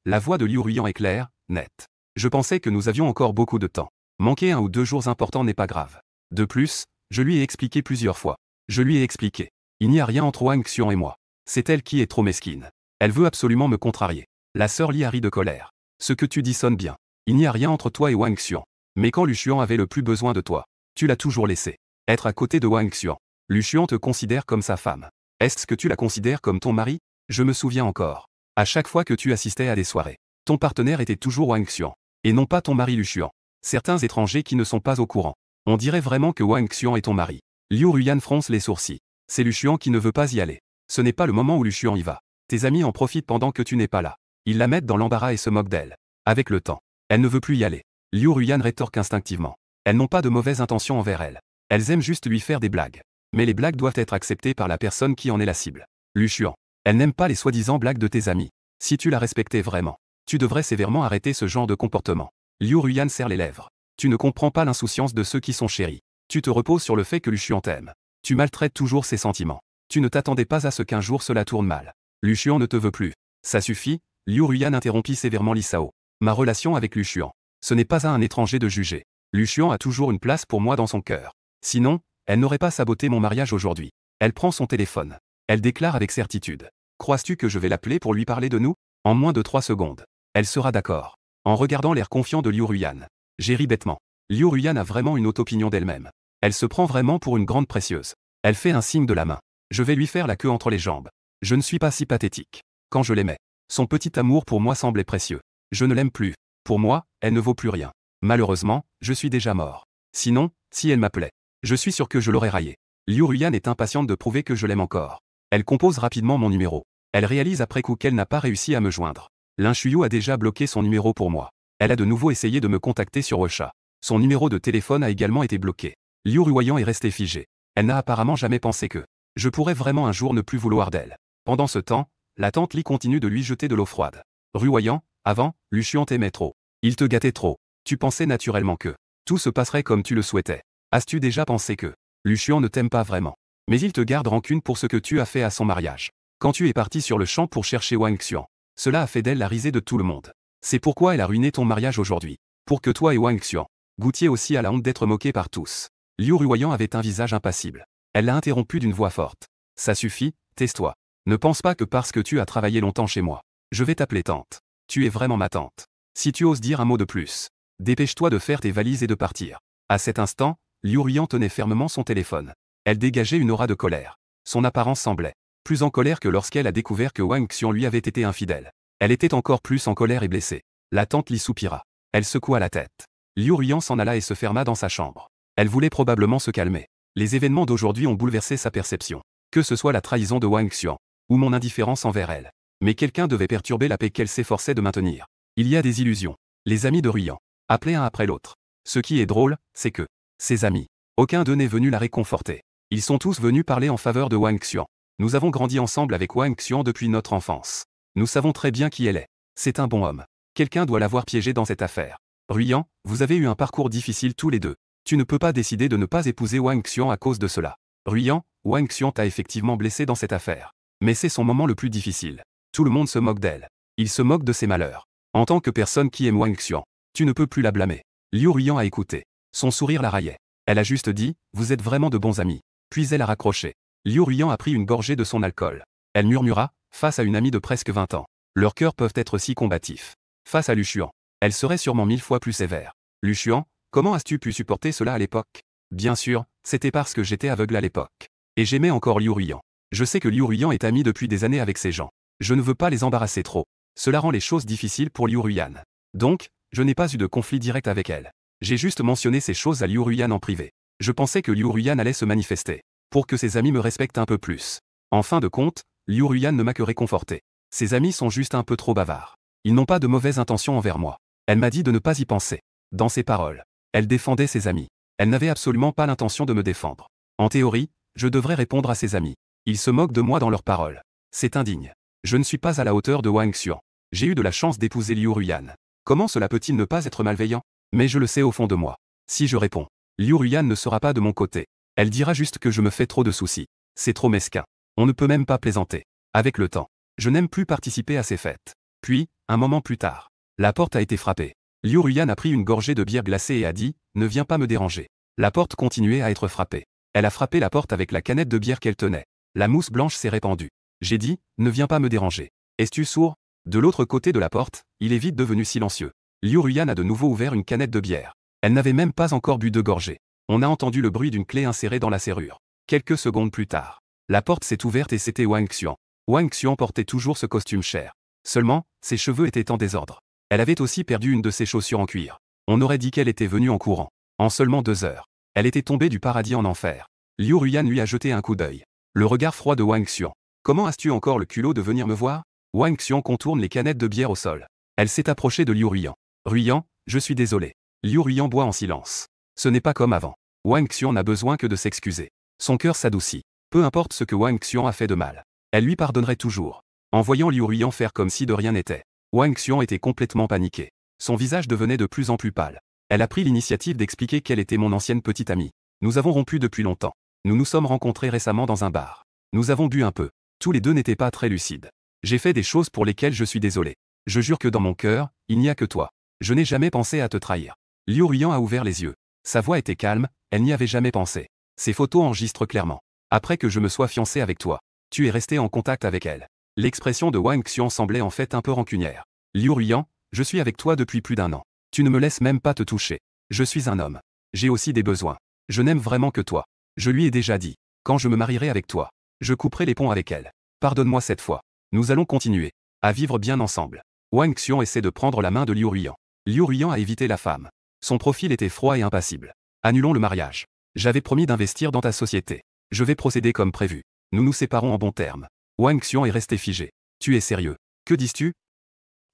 La voix de Liu Ruiyan est claire, nette. Je pensais que nous avions encore beaucoup de temps. Manquer 1 ou 2 jours importants n'est pas grave. De plus, je lui ai expliqué plusieurs fois. Je lui ai expliqué. Il n'y a rien entre Wang Xian et moi. C'est elle qui est trop mesquine. Elle veut absolument me contrarier. La sœur Li a ri de colère. Ce que tu dis sonne bien. Il n'y a rien entre toi et Wang Xian. Mais quand Lu Xuan avait le plus besoin de toi, tu l'as toujours laissé. Être à côté de Wang Xian. Lu Xuan te considère comme sa femme. Est-ce que tu la considères comme ton mari? Je me souviens encore. À chaque fois que tu assistais à des soirées, ton partenaire était toujours Wang Xian. Et non pas ton mari Lu Xuan. Certains étrangers qui ne sont pas au courant. On dirait vraiment que Wang Xian est ton mari. Liu Ruiyan fronce les sourcils. C'est Lu Xuan qui ne veut pas y aller. Ce n'est pas le moment où Lu Xuan y va. Tes amis en profitent pendant que tu n'es pas là. Ils la mettent dans l'embarras et se moquent d'elle. Avec le temps, elle ne veut plus y aller. Liu Ruiyan rétorque instinctivement. Elles n'ont pas de mauvaises intentions envers elle. Elles aiment juste lui faire des blagues. Mais les blagues doivent être acceptées par la personne qui en est la cible. Lu Xuan. Elle n'aime pas les soi-disant blagues de tes amis. Si tu la respectais vraiment, tu devrais sévèrement arrêter ce genre de comportement. Liu Ruyan serre les lèvres. Tu ne comprends pas l'insouciance de ceux qui sont chéris. Tu te reposes sur le fait que Lu Xuan t'aime. Tu maltraites toujours ses sentiments. Tu ne t'attendais pas à ce qu'un jour cela tourne mal. Lu Xuan ne te veut plus. Ça suffit, Liu Ruyan interrompit sévèrement Li Sao. Ma relation avec Lu Xuan. Ce n'est pas à un étranger de juger. Lu Xuan a toujours une place pour moi dans son cœur. Sinon, elle n'aurait pas saboté mon mariage aujourd'hui. Elle prend son téléphone. Elle déclare avec certitude. Crois-tu que je vais l'appeler pour lui parler de nous? En moins de 3 secondes. Elle sera d'accord. En regardant l'air confiant de Liu Ruyan. J'ai ri bêtement. Liu Ruyan a vraiment une haute opinion d'elle-même. Elle se prend vraiment pour une grande précieuse. Elle fait un signe de la main. Je vais lui faire la queue entre les jambes. Je ne suis pas si pathétique. Quand je l'aimais. Son petit amour pour moi semblait précieux. Je ne l'aime plus. Pour moi, elle ne vaut plus rien. Malheureusement, je suis déjà mort. Sinon, si elle m'appelait, je suis sûr que je l'aurais raillée. Liu Ruyan est impatiente de prouver que je l'aime encore. Elle compose rapidement mon numéro. Elle réalise après coup qu'elle n'a pas réussi à me joindre. Lin Shuyu a déjà bloqué son numéro pour moi. Elle a de nouveau essayé de me contacter sur WeChat. Son numéro de téléphone a également été bloqué. Liu Ruyan est restée figée. Elle n'a apparemment jamais pensé que je pourrais vraiment un jour ne plus vouloir d'elle. Pendant ce temps, la tante Li continue de lui jeter de l'eau froide. Ruyan, avant, Lu Xuan t'aimait trop. Il te gâtait trop. Tu pensais naturellement que tout se passerait comme tu le souhaitais. As-tu déjà pensé que Lu Xuan ne t'aime pas vraiment? Mais il te garde rancune pour ce que tu as fait à son mariage. Quand tu es parti sur le champ pour chercher Wang Xuan, cela a fait d'elle la risée de tout le monde. C'est pourquoi elle a ruiné ton mariage aujourd'hui. Pour que toi et Wang Xuan goûtiez aussi à la honte d'être moqués par tous. Liu Ruyan avait un visage impassible. Elle l'a interrompu d'une voix forte. Ça suffit, tais-toi. Ne pense pas que parce que tu as travaillé longtemps chez moi, je vais t'appeler tante. Tu es vraiment ma tante. Si tu oses dire un mot de plus, dépêche-toi de faire tes valises et de partir. À cet instant, Liu Ruyan tenait fermement son téléphone. Elle dégageait une aura de colère. Son apparence semblait plus en colère que lorsqu'elle a découvert que Wang Xuan lui avait été infidèle. Elle était encore plus en colère et blessée. La tante Li soupira. Elle secoua la tête. Liu Ruyan s'en alla et se ferma dans sa chambre. Elle voulait probablement se calmer. Les événements d'aujourd'hui ont bouleversé sa perception. Que ce soit la trahison de Wang Xuan, ou mon indifférence envers elle. Mais quelqu'un devait perturber la paix qu'elle s'efforçait de maintenir. Il y a des illusions. Les amis de Ruyan, appelés un après l'autre. Ce qui est drôle, c'est que ses amis, aucun d'eux n'est venu la réconforter. Ils sont tous venus parler en faveur de Wang Xuan. Nous avons grandi ensemble avec Wang Xuan depuis notre enfance. Nous savons très bien qui elle est. C'est un bon homme. Quelqu'un doit l'avoir piégé dans cette affaire. Ruyan, vous avez eu un parcours difficile tous les deux. Tu ne peux pas décider de ne pas épouser Wang Xuan à cause de cela. Ruyan, Wang Xuan t'a effectivement blessé dans cette affaire. Mais c'est son moment le plus difficile. Tout le monde se moque d'elle. Il se moque de ses malheurs. En tant que personne qui aime Wang Xuan, tu ne peux plus la blâmer. Liu Ruyan a écouté. Son sourire la raillait. Elle a juste dit, vous êtes vraiment de bons amis. Puis elle a raccroché. Liu Ruyan a pris une gorgée de son alcool. Elle murmura, face à une amie de presque 20 ans. Leurs cœurs peuvent être si combatifs. Face à Lu Xuan, elle serait sûrement 1000 fois plus sévère. Lu Xuan, comment as-tu pu supporter cela à l'époque? Bien sûr, c'était parce que j'étais aveugle à l'époque. Et j'aimais encore Liu Ruyan. Je sais que Liu Ruyan est ami depuis des années avec ces gens. Je ne veux pas les embarrasser trop. Cela rend les choses difficiles pour Liu Ruyan. Donc, je n'ai pas eu de conflit direct avec elle. J'ai juste mentionné ces choses à Liu Ruyan en privé. Je pensais que Liu Ruyan allait se manifester. Pour que ses amis me respectent un peu plus. En fin de compte, Liu Ruyan ne m'a que réconforté. Ses amis sont juste un peu trop bavards. Ils n'ont pas de mauvaises intentions envers moi. Elle m'a dit de ne pas y penser. Dans ses paroles, elle défendait ses amis. Elle n'avait absolument pas l'intention de me défendre. En théorie, je devrais répondre à ses amis. Ils se moquent de moi dans leurs paroles. C'est indigne. Je ne suis pas à la hauteur de Wang Xuan. J'ai eu de la chance d'épouser Liu Ruyan. Comment cela peut-il ne pas être malveillant? Mais je le sais au fond de moi. Si je réponds, Liu Ruyan ne sera pas de mon côté. Elle dira juste que je me fais trop de soucis. C'est trop mesquin. On ne peut même pas plaisanter. Avec le temps, je n'aime plus participer à ces fêtes. Puis, un moment plus tard, la porte a été frappée. Liu Ruyan a pris une gorgée de bière glacée et a dit « Ne viens pas me déranger ». La porte continuait à être frappée. Elle a frappé la porte avec la canette de bière qu'elle tenait. La mousse blanche s'est répandue. J'ai dit « Ne viens pas me déranger ». Es-tu sourd? De l'autre côté de la porte, il est vite devenu silencieux. Liu Ruyan a de nouveau ouvert une canette de bière. Elle n'avait même pas encore bu 2 gorgées. On a entendu le bruit d'une clé insérée dans la serrure. Quelques secondes plus tard, la porte s'est ouverte et c'était Wang Xuan. Wang Xuan portait toujours ce costume cher. Seulement, ses cheveux étaient en désordre. Elle avait aussi perdu une de ses chaussures en cuir. On aurait dit qu'elle était venue en courant. En seulement 2 heures, elle était tombée du paradis en enfer. Liu Ruyan lui a jeté un coup d'œil. Le regard froid de Wang Xuan. Comment as-tu encore le culot de venir me voir? Wang Xuan contourne les canettes de bière au sol. Elle s'est approchée de Liu Ruyan. Ruyan, je suis désolé. Liu Ruyan boit en silence. Ce n'est pas comme avant. Wang Xuan n'a besoin que de s'excuser. Son cœur s'adoucit. Peu importe ce que Wang Xuan a fait de mal. Elle lui pardonnerait toujours. En voyant Liu Ruiyan faire comme si de rien n'était, Wang Xian était complètement paniqué. Son visage devenait de plus en plus pâle. Elle a pris l'initiative d'expliquer qu'elle était mon ancienne petite amie. Nous avons rompu depuis longtemps. Nous nous sommes rencontrés récemment dans un bar. Nous avons bu un peu. Tous les deux n'étaient pas très lucides. J'ai fait des choses pour lesquelles je suis désolé. Je jure que dans mon cœur, il n'y a que toi. Je n'ai jamais pensé à te trahir. Liu Ruiyan a ouvert les yeux. Sa voix était calme, elle n'y avait jamais pensé. Ses photos enregistrent clairement. Après que je me sois fiancé avec toi, tu es resté en contact avec elle. L'expression de Wang Xian semblait en fait un peu rancunière. Liu Ruiyan, je suis avec toi depuis plus d'1 an. Tu ne me laisses même pas te toucher. Je suis un homme. J'ai aussi des besoins. Je n'aime vraiment que toi. Je lui ai déjà dit. Quand je me marierai avec toi, je couperai les ponts avec elle. Pardonne-moi cette fois. Nous allons continuer à vivre bien ensemble. Wang Xian essaie de prendre la main de Liu Ruiyan. Liu Ruiyan a évité la femme. Son profil était froid et impassible. Annulons le mariage. J'avais promis d'investir dans ta société. Je vais procéder comme prévu. Nous nous séparons en bons termes. Wang Xian est resté figé. Tu es sérieux? Que dis-tu?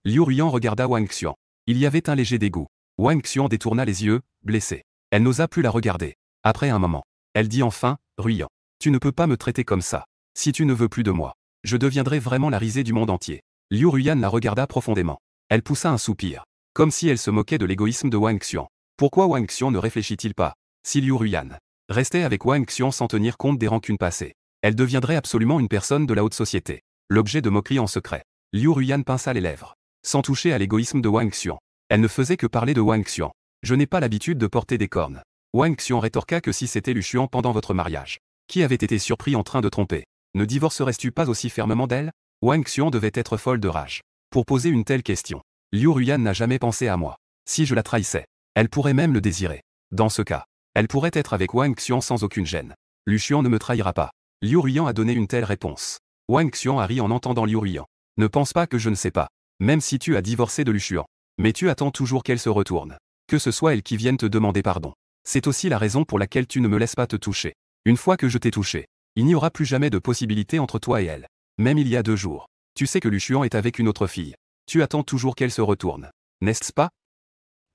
Liu Ruiyan regarda Wang Xian. Il y avait un léger dégoût. Wang Xian détourna les yeux, blessé. Elle n'osa plus la regarder. Après un moment, elle dit enfin, Ruiyan, tu ne peux pas me traiter comme ça. Si tu ne veux plus de moi, je deviendrai vraiment la risée du monde entier. Liu Ruiyan la regarda profondément. Elle poussa un soupir. Comme si elle se moquait de l'égoïsme de Wang Xian. Pourquoi Wang Xian ne réfléchit-il pas? Si Liu Ruiyan restait avec Wang Xian sans tenir compte des rancunes passées, elle deviendrait absolument une personne de la haute société. L'objet de moquerie en secret. Liu Ruiyan pinça les lèvres. Sans toucher à l'égoïsme de Wang Xian. Elle ne faisait que parler de Wang Xian. Je n'ai pas l'habitude de porter des cornes. Wang Xian rétorqua que si c'était Lu Xuan pendant votre mariage, qui avait été surpris en train de tromper, ne divorcerais-tu pas aussi fermement d'elle? Wang Xian devait être folle de rage. Pour poser une telle question, Liu Ruiyan n'a jamais pensé à moi. Si je la trahissais, elle pourrait même le désirer. Dans ce cas, elle pourrait être avec Wang Xian sans aucune gêne. Lu Xuan ne me trahira pas. Liu Ruiyan a donné une telle réponse. Wang Xian a ri en entendant Liu Ruiyan. Ne pense pas que je ne sais pas. Même si tu as divorcé de Lu Xuan. Mais tu attends toujours qu'elle se retourne. Que ce soit elle qui vienne te demander pardon. C'est aussi la raison pour laquelle tu ne me laisses pas te toucher. Une fois que je t'ai touché, il n'y aura plus jamais de possibilité entre toi et elle. Même il y a 2 jours. Tu sais que Lu Xuan est avec une autre fille. Tu attends toujours qu'elle se retourne. N'est-ce pas?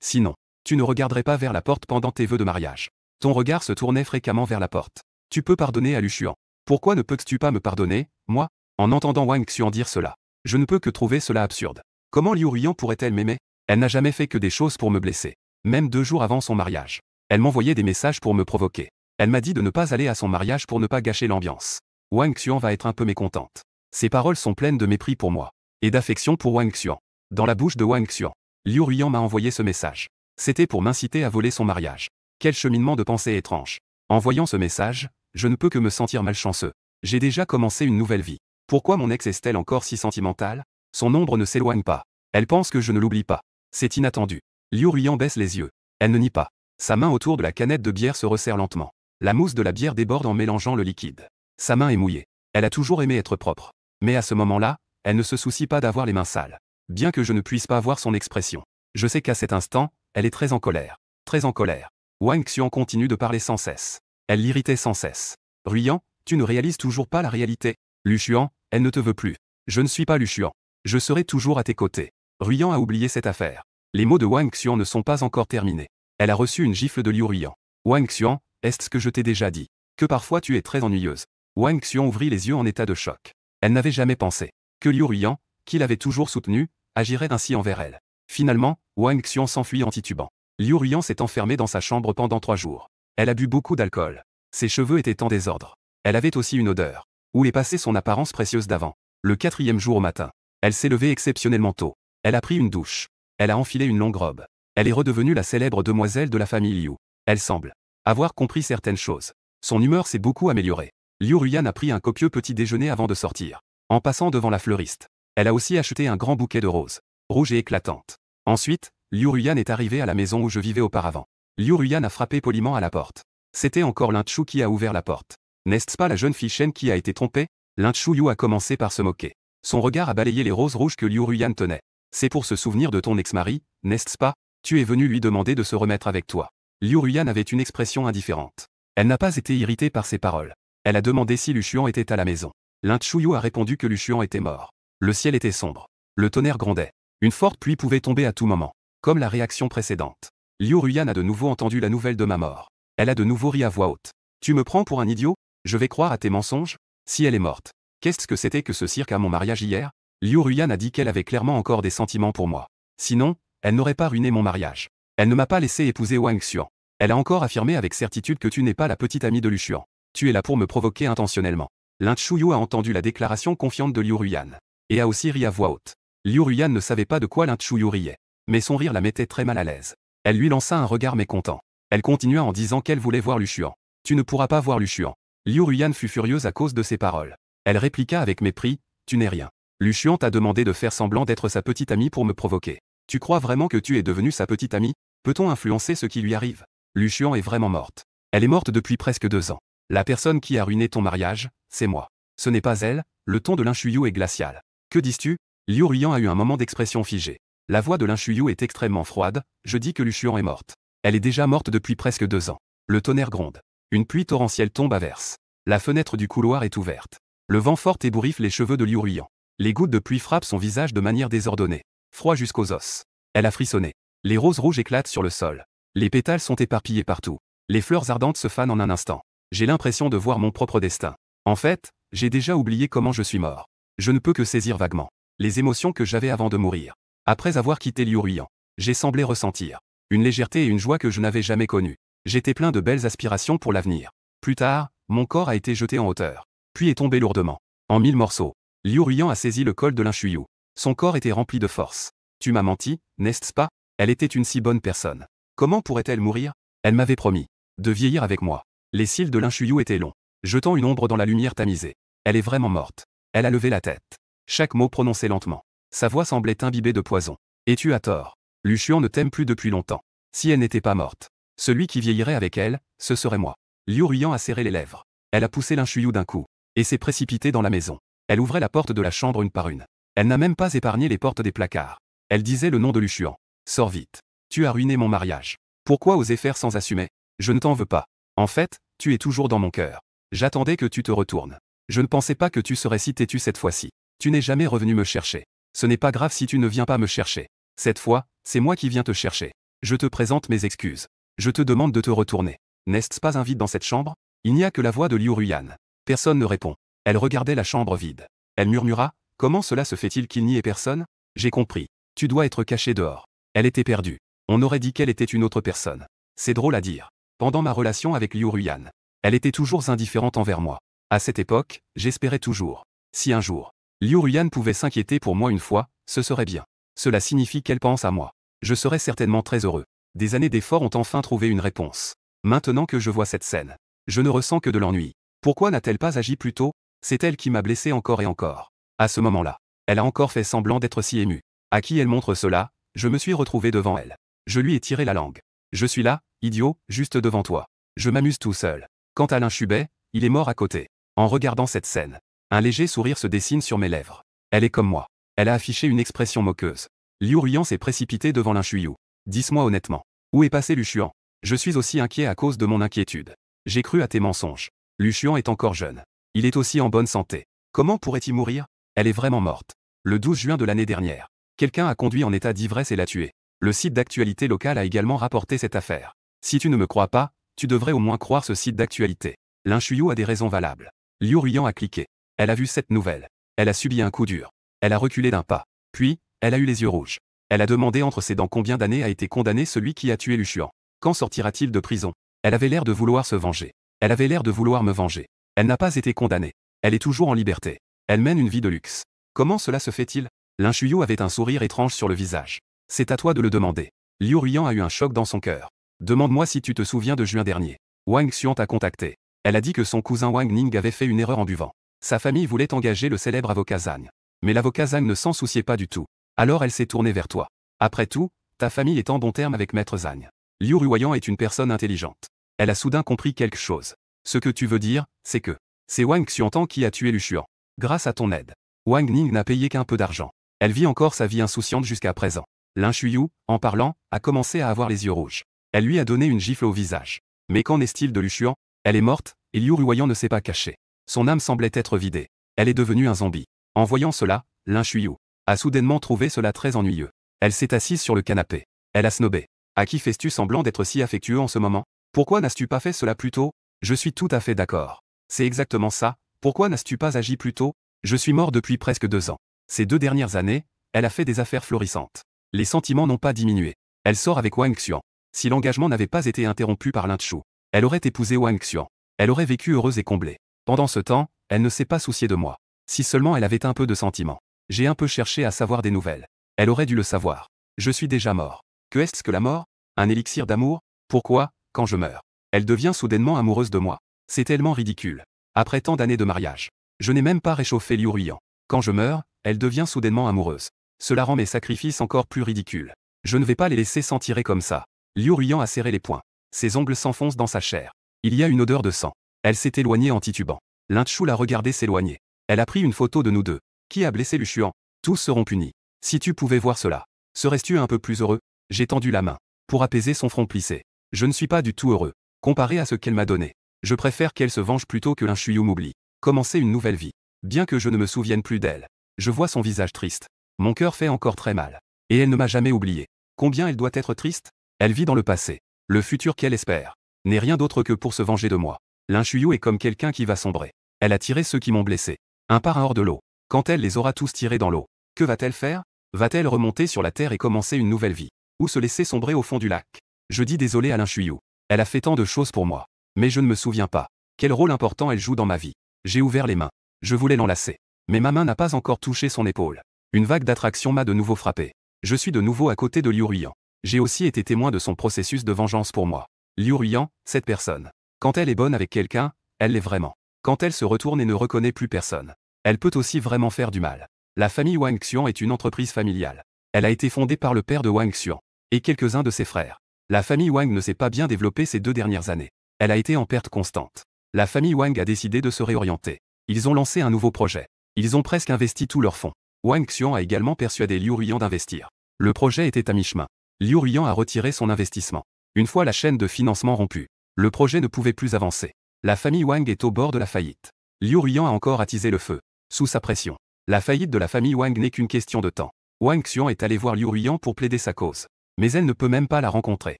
Sinon, tu ne regarderais pas vers la porte pendant tes vœux de mariage. Ton regard se tournait fréquemment vers la porte. Tu peux pardonner à Lu Xuan. Pourquoi ne peux-tu pas me pardonner, moi? En entendant Wang Xian dire cela, je ne peux que trouver cela absurde. Comment Liu Ruiyan pourrait-elle m'aimer? Elle n'a jamais fait que des choses pour me blesser. Même 2 jours avant son mariage. Elle m'envoyait des messages pour me provoquer. Elle m'a dit de ne pas aller à son mariage pour ne pas gâcher l'ambiance. Wang Xian va être un peu mécontente. Ses paroles sont pleines de mépris pour moi. Et d'affection pour Wang Xian. Dans la bouche de Wang Xian, Liu Ruiyan m'a envoyé ce message. C'était pour m'inciter à voler son mariage. Quel cheminement de pensée étrange. En voyant ce message, je ne peux que me sentir malchanceux. J'ai déjà commencé une nouvelle vie. Pourquoi mon ex est-elle encore si sentimentale? Son ombre ne s'éloigne pas. Elle pense que je ne l'oublie pas. C'est inattendu. Liu Ruiyan baisse les yeux. Elle ne nie pas. Sa main autour de la canette de bière se resserre lentement. La mousse de la bière déborde en mélangeant le liquide. Sa main est mouillée. Elle a toujours aimé être propre. Mais à ce moment-là, elle ne se soucie pas d'avoir les mains sales. Bien que je ne puisse pas voir son expression. Je sais qu'à cet instant, elle est très en colère. Très en colère. Wang Xian continue de parler sans cesse. Elle l'irritait sans cesse. Ruiyan, tu ne réalises toujours pas la réalité. Lu Xuan, elle ne te veut plus. Je ne suis pas Lu Xuan. Je serai toujours à tes côtés. Ruiyan a oublié cette affaire. Les mots de Wang Xian ne sont pas encore terminés. Elle a reçu une gifle de Liu Ruiyan. Wang Xian, est-ce que je t'ai déjà dit que parfois tu es très ennuyeuse? Wang Xian ouvrit les yeux en état de choc. Elle n'avait jamais pensé que Liu Ruiyan, qui l'avait toujours soutenue, agirait ainsi envers elle. Finalement, Wang Xian s'enfuit en titubant. Liu Ruiyan s'est enfermée dans sa chambre pendant 3 jours. Elle a bu beaucoup d'alcool. Ses cheveux étaient en désordre. Elle avait aussi une odeur. Où est passée son apparence précieuse d'avant? Le 4e jour au matin. Elle s'est levée exceptionnellement tôt. Elle a pris une douche. Elle a enfilé une longue robe. Elle est redevenue la célèbre demoiselle de la famille Liu. Elle semble avoir compris certaines choses. Son humeur s'est beaucoup améliorée. Liu Ruiyan a pris un copieux petit déjeuner avant de sortir. En passant devant la fleuriste, elle a aussi acheté un grand bouquet de roses, rouges et éclatantes. Ensuite, Liu Ruiyan est arrivé à la maison où je vivais auparavant. Liu Ruiyan a frappé poliment à la porte. C'était encore Lin Chu qui a ouvert la porte. N'est-ce pas la jeune fille Shen qui a été trompée? Lin Chu Yu a commencé par se moquer. Son regard a balayé les roses rouges que Liu Ruiyan tenait. C'est pour se souvenir de ton ex-mari, n'est-ce pas? Tu es venu lui demander de se remettre avec toi. Liu Ruiyan avait une expression indifférente. Elle n'a pas été irritée par ses paroles. Elle a demandé si Lu Xuan était à la maison. Lin Chuyu a répondu que Lu Xuan était mort. Le ciel était sombre. Le tonnerre grondait. Une forte pluie pouvait tomber à tout moment. Comme la réaction précédente. Liu Ruiyan a de nouveau entendu la nouvelle de ma mort. Elle a de nouveau ri à voix haute. Tu me prends pour un idiot? Je vais croire à tes mensonges? Si elle est morte, Qu'est-ce que c'était que ce cirque à mon mariage hier? Liu Ruyan a dit qu'elle avait clairement encore des sentiments pour moi. Sinon, elle n'aurait pas ruiné mon mariage. Elle ne m'a pas laissé épouser Wang Xuan. Elle a encore affirmé avec certitude que tu n'es pas la petite amie de Lu Xuan. Tu es là pour me provoquer intentionnellement. Lin Chuyu a entendu la déclaration confiante de Liu Ruyan. Et a aussi ri à voix haute. Liu Ruyan ne savait pas de quoi Lin Chuyu riait. Mais son rire la mettait très mal à l'aise. Elle lui lança un regard mécontent. Elle continua en disant qu'elle voulait voir Lu Xuan. Tu ne pourras pas voir Lu Xuan. Liu Ruyan fut furieuse à cause de ses paroles. Elle répliqua avec mépris, tu n'es rien. Lu Xuan t'a demandé de faire semblant d'être sa petite amie pour me provoquer. Tu crois vraiment que tu es devenue sa petite amie? Peut-on influencer ce qui lui arrive? Lu Xuan est vraiment morte. Elle est morte depuis presque 2 ans. La personne qui a ruiné ton mariage, c'est moi. Ce n'est pas elle. Le ton de Lin Chuyu est glacial. Que dis-tu? Liu Ruyan a eu un moment d'expression figée. La voix de Lin Chuyu est extrêmement froide, je dis que Lu Xuan est morte. Elle est déjà morte depuis presque 2 ans. Le tonnerre gronde. Une pluie torrentielle tombe à verse. La fenêtre du couloir est ouverte. Le vent fort ébouriffe les cheveux de Liu Ruyan. Les gouttes de pluie frappent son visage de manière désordonnée. Froid jusqu'aux os. Elle a frissonné. Les roses rouges éclatent sur le sol. Les pétales sont éparpillés partout. Les fleurs ardentes se fanent en un instant. J'ai l'impression de voir mon propre destin. En fait, j'ai déjà oublié comment je suis mort. Je ne peux que saisir vaguement les émotions que j'avais avant de mourir. Après avoir quitté Liu Ruyan, j'ai semblé ressentir une légèreté et une joie que je n'avais jamais connues. J'étais plein de belles aspirations pour l'avenir. Plus tard, mon corps a été jeté en hauteur, puis est tombé lourdement, en 1000 morceaux. Liu Ruyan a saisi le col de Lin Chuyu. Son corps était rempli de force. Tu m'as menti, n'est-ce pas? Elle était une si bonne personne. Comment pourrait-elle mourir? Elle m'avait promis de vieillir avec moi. Les cils de Lin Chuyu étaient longs, jetant une ombre dans la lumière tamisée. Elle est vraiment morte. Elle a levé la tête. Chaque mot prononcé lentement. Sa voix semblait imbibée de poison. Et tu as tort. Lu Xuan ne t'aime plus depuis longtemps. Si elle n'était pas morte, celui qui vieillirait avec elle, ce serait moi. Liu Ruyan a serré les lèvres. Elle a poussé Lin Chuyu d'un coup, et s'est précipitée dans la maison. Elle ouvrait la porte de la chambre une par une. Elle n'a même pas épargné les portes des placards. Elle disait le nom de Lu Xuan. Sors vite. Tu as ruiné mon mariage. Pourquoi oser faire sans assumer? Je ne t'en veux pas. En fait, tu es toujours dans mon cœur. J'attendais que tu te retournes. Je ne pensais pas que tu serais si têtu cette fois-ci. Tu n'es jamais revenu me chercher. Ce n'est pas grave si tu ne viens pas me chercher. Cette fois, c'est moi qui viens te chercher. Je te présente mes excuses. Je te demande de te retourner. N'est-ce pas un vide dans cette chambre? Il n'y a que la voix de Liu Ruyan. Personne ne répond. Elle regardait la chambre vide. Elle murmura, comment cela se fait-il qu'il n'y ait personne? J'ai compris. Tu dois être caché dehors. Elle était perdue. On aurait dit qu'elle était une autre personne. C'est drôle à dire. Pendant ma relation avec Liu Ruyan, elle était toujours indifférente envers moi. À cette époque, j'espérais toujours. Si un jour, Liu Ruyan pouvait s'inquiéter pour moi une fois, ce serait bien. Cela signifie qu'elle pense à moi. Je serais certainement très heureux. Des années d'efforts ont enfin trouvé une réponse. Maintenant que je vois cette scène, je ne ressens que de l'ennui. Pourquoi n'a-t-elle pas agi plus tôt? C'est elle qui m'a blessé encore et encore. À ce moment-là, elle a encore fait semblant d'être si émue. À qui elle montre cela? Je me suis retrouvé devant elle. Je lui ai tiré la langue. Je suis là, idiot, juste devant toi. Je m'amuse tout seul. Quant à Lin Chubet, il est mort à côté. En regardant cette scène, un léger sourire se dessine sur mes lèvres. Elle est comme moi. Elle a affiché une expression moqueuse. Liu Ruyan s'est précipité devant Lin Chuyu. Dis-moi honnêtement, où est passé Lu Xuan? Je suis aussi inquiet à cause de mon inquiétude. J'ai cru à tes mensonges. Lu Xuan est encore jeune. Il est aussi en bonne santé. Comment pourrait-il mourir? Elle est vraiment morte. Le 12 juin de l'année dernière, quelqu'un a conduit en état d'ivresse et l'a tuée. Le site d'actualité local a également rapporté cette affaire. Si tu ne me crois pas, tu devrais au moins croire ce site d'actualité. Lin Chuyu a des raisons valables. Liu Ruyan a cliqué. Elle a vu cette nouvelle. Elle a subi un coup dur. Elle a reculé d'un pas. Puis, elle a eu les yeux rouges. Elle a demandé entre ses dents combien d'années a été condamné celui qui a tué Lu Xuan. Quand sortira-t-il de prison? Elle avait l'air de vouloir se venger. Elle avait l'air de vouloir me venger. Elle n'a pas été condamnée. Elle est toujours en liberté. Elle mène une vie de luxe. Comment cela se fait-il? Lin Chuyu avait un sourire étrange sur le visage. C'est à toi de le demander. Liu Ruyan a eu un choc dans son cœur. Demande-moi si tu te souviens de juin dernier. Wang Xuan t'a contacté. Elle a dit que son cousin Wang Ning avait fait une erreur en buvant. Sa famille voulait engager le célèbre avocat Zhang. Mais l'avocat Zhang ne s'en souciait pas du tout. Alors elle s'est tournée vers toi. Après tout, ta famille est en bon terme avec Maître Zhang. Liu Ruyan est une personne intelligente. Elle a soudain compris quelque chose. Ce que tu veux dire, c'est que c'est Wang Xuantang qui a tué Lu Xuan. Grâce à ton aide. Wang Ning n'a payé qu'un peu d'argent. Elle vit encore sa vie insouciante jusqu'à présent. Lin Chuyu, en parlant, a commencé à avoir les yeux rouges. Elle lui a donné une gifle au visage. Mais qu'en est-il de Lu Xuan? Elle est morte, et Liu Ruyan ne s'est pas caché. Son âme semblait être vidée. Elle est devenue un zombie. En voyant cela, Lin Chuyu a soudainement trouvé cela très ennuyeux. Elle s'est assise sur le canapé. Elle a snobé. À qui fais-tu semblant d'être si affectueux en ce moment? Pourquoi n'as-tu pas fait cela plus tôt? Je suis tout à fait d'accord. C'est exactement ça. Pourquoi n'as-tu pas agi plus tôt? Je suis mort depuis presque 2 ans. Ces 2 dernières années, elle a fait des affaires florissantes. Les sentiments n'ont pas diminué. Elle sort avec Wang Xuan. Si l'engagement n'avait pas été interrompu par Lin Chu, elle aurait épousé Wang Xuan. Elle aurait vécu heureuse et comblée. Pendant ce temps, elle ne s'est pas souciée de moi. Si seulement elle avait un peu de sentiments. J'ai un peu cherché à savoir des nouvelles. Elle aurait dû le savoir. Je suis déjà mort. Que est-ce que la mort? Un élixir d'amour? Pourquoi, quand je meurs, elle devient soudainement amoureuse de moi? C'est tellement ridicule. Après tant d'années de mariage, je n'ai même pas réchauffé Liu Ruiyan. Quand je meurs, elle devient soudainement amoureuse. Cela rend mes sacrifices encore plus ridicules. Je ne vais pas les laisser s'en tirer comme ça. Liu Ruiyan a serré les poings. Ses ongles s'enfoncent dans sa chair. Il y a une odeur de sang. Elle s'est éloignée en titubant. Lin Chu l'a regardé s'éloigner. Elle a pris une photo de nous deux. Qui a blessé Lu Xuan? Tous seront punis. Si tu pouvais voir cela, serais-tu un peu plus heureux? J'ai tendu la main pour apaiser son front plissé. Je ne suis pas du tout heureux. Comparé à ce qu'elle m'a donné, je préfère qu'elle se venge plutôt que Lin Chuyu m'oublie. Commencer une nouvelle vie. Bien que je ne me souvienne plus d'elle, je vois son visage triste. Mon cœur fait encore très mal. Et elle ne m'a jamais oublié. Combien elle doit être triste? Elle vit dans le passé. Le futur qu'elle espère n'est rien d'autre que pour se venger de moi. Lin Chuyu est comme quelqu'un qui va sombrer. Elle a tiré ceux qui m'ont blessé. Un par un hors de l'eau. Quand elle les aura tous tirés dans l'eau, que va-t-elle faire? Va-t-elle remonter sur la terre et commencer une nouvelle vie? Ou se laisser sombrer au fond du lac? Je dis désolé à Lin Chuyu. Elle a fait tant de choses pour moi. Mais je ne me souviens pas. Quel rôle important elle joue dans ma vie. J'ai ouvert les mains. Je voulais l'enlacer. Mais ma main n'a pas encore touché son épaule. Une vague d'attraction m'a de nouveau frappé. Je suis de nouveau à côté de Liu Ruiyan. J'ai aussi été témoin de son processus de vengeance pour moi. Liu Ruiyan, cette personne. Quand elle est bonne avec quelqu'un, elle l'est vraiment. Quand elle se retourne et ne reconnaît plus personne, elle peut aussi vraiment faire du mal. La famille Wang Xuan est une entreprise familiale. Elle a été fondée par le père de Wang Xuan et quelques-uns de ses frères. La famille Wang ne s'est pas bien développée ces 2 dernières années. Elle a été en perte constante. La famille Wang a décidé de se réorienter. Ils ont lancé un nouveau projet. Ils ont presque investi tous leurs fonds. Wang Xuan a également persuadé Liu Ruiyan d'investir. Le projet était à mi-chemin. Liu Ruiyan a retiré son investissement. Une fois la chaîne de financement rompue, le projet ne pouvait plus avancer. La famille Wang est au bord de la faillite. Liu Ruiyan a encore attisé le feu. Sous sa pression, la faillite de la famille Wang n'est qu'une question de temps. Wang Xuan est allé voir Liu Ruiyan pour plaider sa cause. Mais elle ne peut même pas la rencontrer.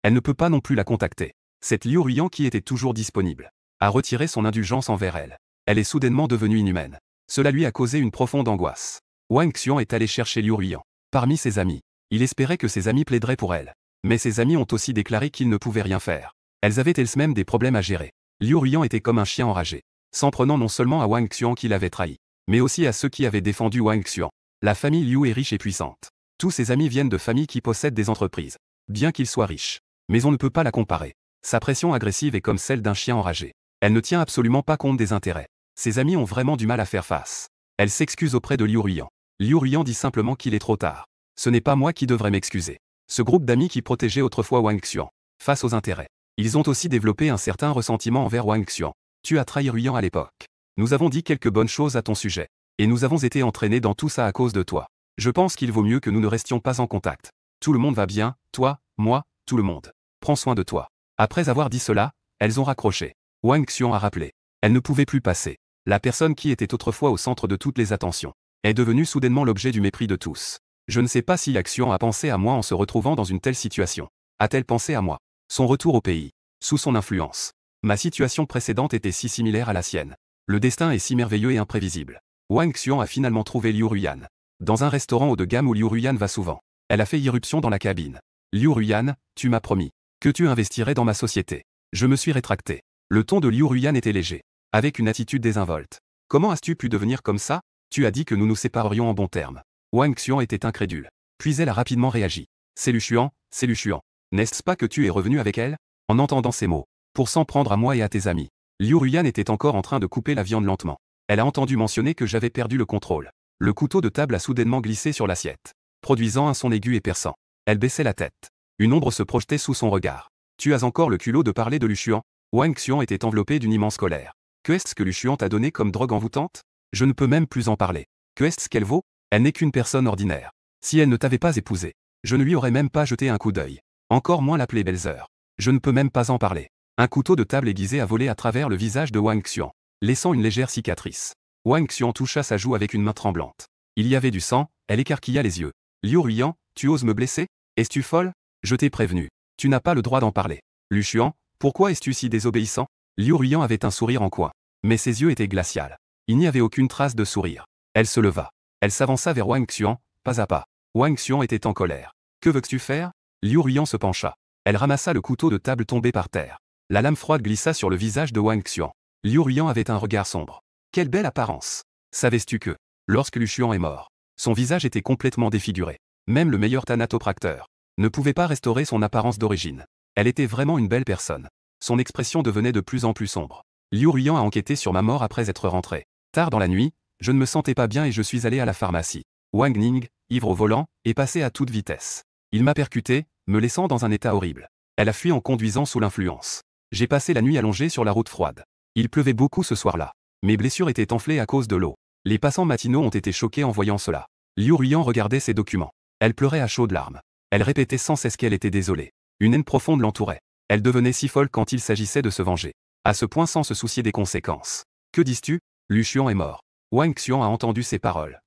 Elle ne peut pas non plus la contacter. Cette Liu Ruiyan qui était toujours disponible a retiré son indulgence envers elle. Elle est soudainement devenue inhumaine. Cela lui a causé une profonde angoisse. Wang Xuan est allé chercher Liu Ruiyan. Parmi ses amis, il espérait que ses amis plaideraient pour elle. Mais ses amis ont aussi déclaré qu'ils ne pouvaient rien faire. Elles avaient elles-mêmes des problèmes à gérer. Liu Ruiyan était comme un chien enragé, s'en prenant non seulement à Wang Xuan qui l'avait trahi, mais aussi à ceux qui avaient défendu Wang Xuan. La famille Liu est riche et puissante. Tous ses amis viennent de familles qui possèdent des entreprises, bien qu'ils soient riches. Mais on ne peut pas la comparer. Sa pression agressive est comme celle d'un chien enragé. Elle ne tient absolument pas compte des intérêts. Ses amis ont vraiment du mal à faire face. Elle s'excuse auprès de Liu Ruiyan. Liu Ruiyan dit simplement qu'il est trop tard. Ce n'est pas moi qui devrais m'excuser. Ce groupe d'amis qui protégeait autrefois Wang Xuan, face aux intérêts, ils ont aussi développé un certain ressentiment envers Wang Xuan. Tu as trahi Ruiyan à l'époque. Nous avons dit quelques bonnes choses à ton sujet. Et nous avons été entraînés dans tout ça à cause de toi. Je pense qu'il vaut mieux que nous ne restions pas en contact. Tout le monde va bien, toi, moi, tout le monde. Prends soin de toi. Après avoir dit cela, elles ont raccroché. Wang Xuan a rappelé. Elle ne pouvait plus passer. La personne qui était autrefois au centre de toutes les attentions est devenue soudainement l'objet du mépris de tous. Je ne sais pas si Xuan a pensé à moi en se retrouvant dans une telle situation. A-t-elle pensé à moi? Son retour au pays. Sous son influence. Ma situation précédente était si similaire à la sienne. Le destin est si merveilleux et imprévisible. Wang Xuan a finalement trouvé Liu Ruiyan. Dans un restaurant haut de gamme où Liu Ruiyan va souvent. Elle a fait irruption dans la cabine. Liu Ruiyan, tu m'as promis que tu investirais dans ma société. Je me suis rétracté. Le ton de Liu Ruiyan était léger, avec une attitude désinvolte. Comment as-tu pu devenir comme ça? Tu as dit que nous nous séparerions en bons termes. Wang Xuan était incrédule. Puis elle a rapidement réagi. C'est Lu Xuan, c'est Lu Xuan. N'est-ce pas que tu es revenu avec elle? En entendant ces mots, pour s'en prendre à moi et à tes amis. Liu Ruiyan était encore en train de couper la viande lentement. Elle a entendu mentionner que j'avais perdu le contrôle. Le couteau de table a soudainement glissé sur l'assiette, produisant un son aigu et perçant. Elle baissait la tête. Une ombre se projetait sous son regard. Tu as encore le culot de parler de Lu Xuan? Wang Xuan était enveloppé d'une immense colère. Que est-ce que Lu Xuan t'a donné comme drogue envoûtante? Je ne peux même plus en parler. Que est-ce qu'elle vaut? Elle n'est qu'une personne ordinaire. Si elle ne t'avait pas épousé, je ne lui aurais même pas jeté un coup d'œil. Encore moins l'appeler Belzer. Je ne peux même pas en parler. Un couteau de table aiguisé a volé à travers le visage de Wang Xuan, laissant une légère cicatrice. Wang Xuan toucha sa joue avec une main tremblante. Il y avait du sang, elle écarquilla les yeux. Liu Ruiyan, tu oses me blesser? Es-tu folle? Je t'ai prévenu. Tu n'as pas le droit d'en parler. Lu Xuan, pourquoi es-tu si désobéissant? Liu Ruiyan avait un sourire en coin. Mais ses yeux étaient glaciaux. Il n'y avait aucune trace de sourire. Elle se leva. Elle s'avança vers Wang Xian, pas à pas. Wang Xian était en colère. « Que veux-tu faire ?» Liu Ruyan se pencha. Elle ramassa le couteau de table tombé par terre. La lame froide glissa sur le visage de Wang Xian. Liu Ruyan avait un regard sombre. Quelle belle apparence! Savais-tu que, lorsque Lu Xuan est mort, son visage était complètement défiguré. Même le meilleur thanatopracteur ne pouvait pas restaurer son apparence d'origine. Elle était vraiment une belle personne. Son expression devenait de plus en plus sombre. Liu Ruyan a enquêté sur ma mort après être rentré. Tard dans la nuit, je ne me sentais pas bien et je suis allé à la pharmacie. Wang Ning, ivre au volant, est passé à toute vitesse. Il m'a percuté, me laissant dans un état horrible. Elle a fui en conduisant sous l'influence. J'ai passé la nuit allongée sur la route froide. Il pleuvait beaucoup ce soir-là. Mes blessures étaient enflées à cause de l'eau. Les passants matinaux ont été choqués en voyant cela. Liu Ruyan regardait ses documents. Elle pleurait à chaudes larmes. Elle répétait sans cesse qu'elle était désolée. Une haine profonde l'entourait. Elle devenait si folle quand il s'agissait de se venger. À ce point sans se soucier des conséquences. Que dis-tu? Lu Xuan est mort. Wang Xian a entendu ces paroles.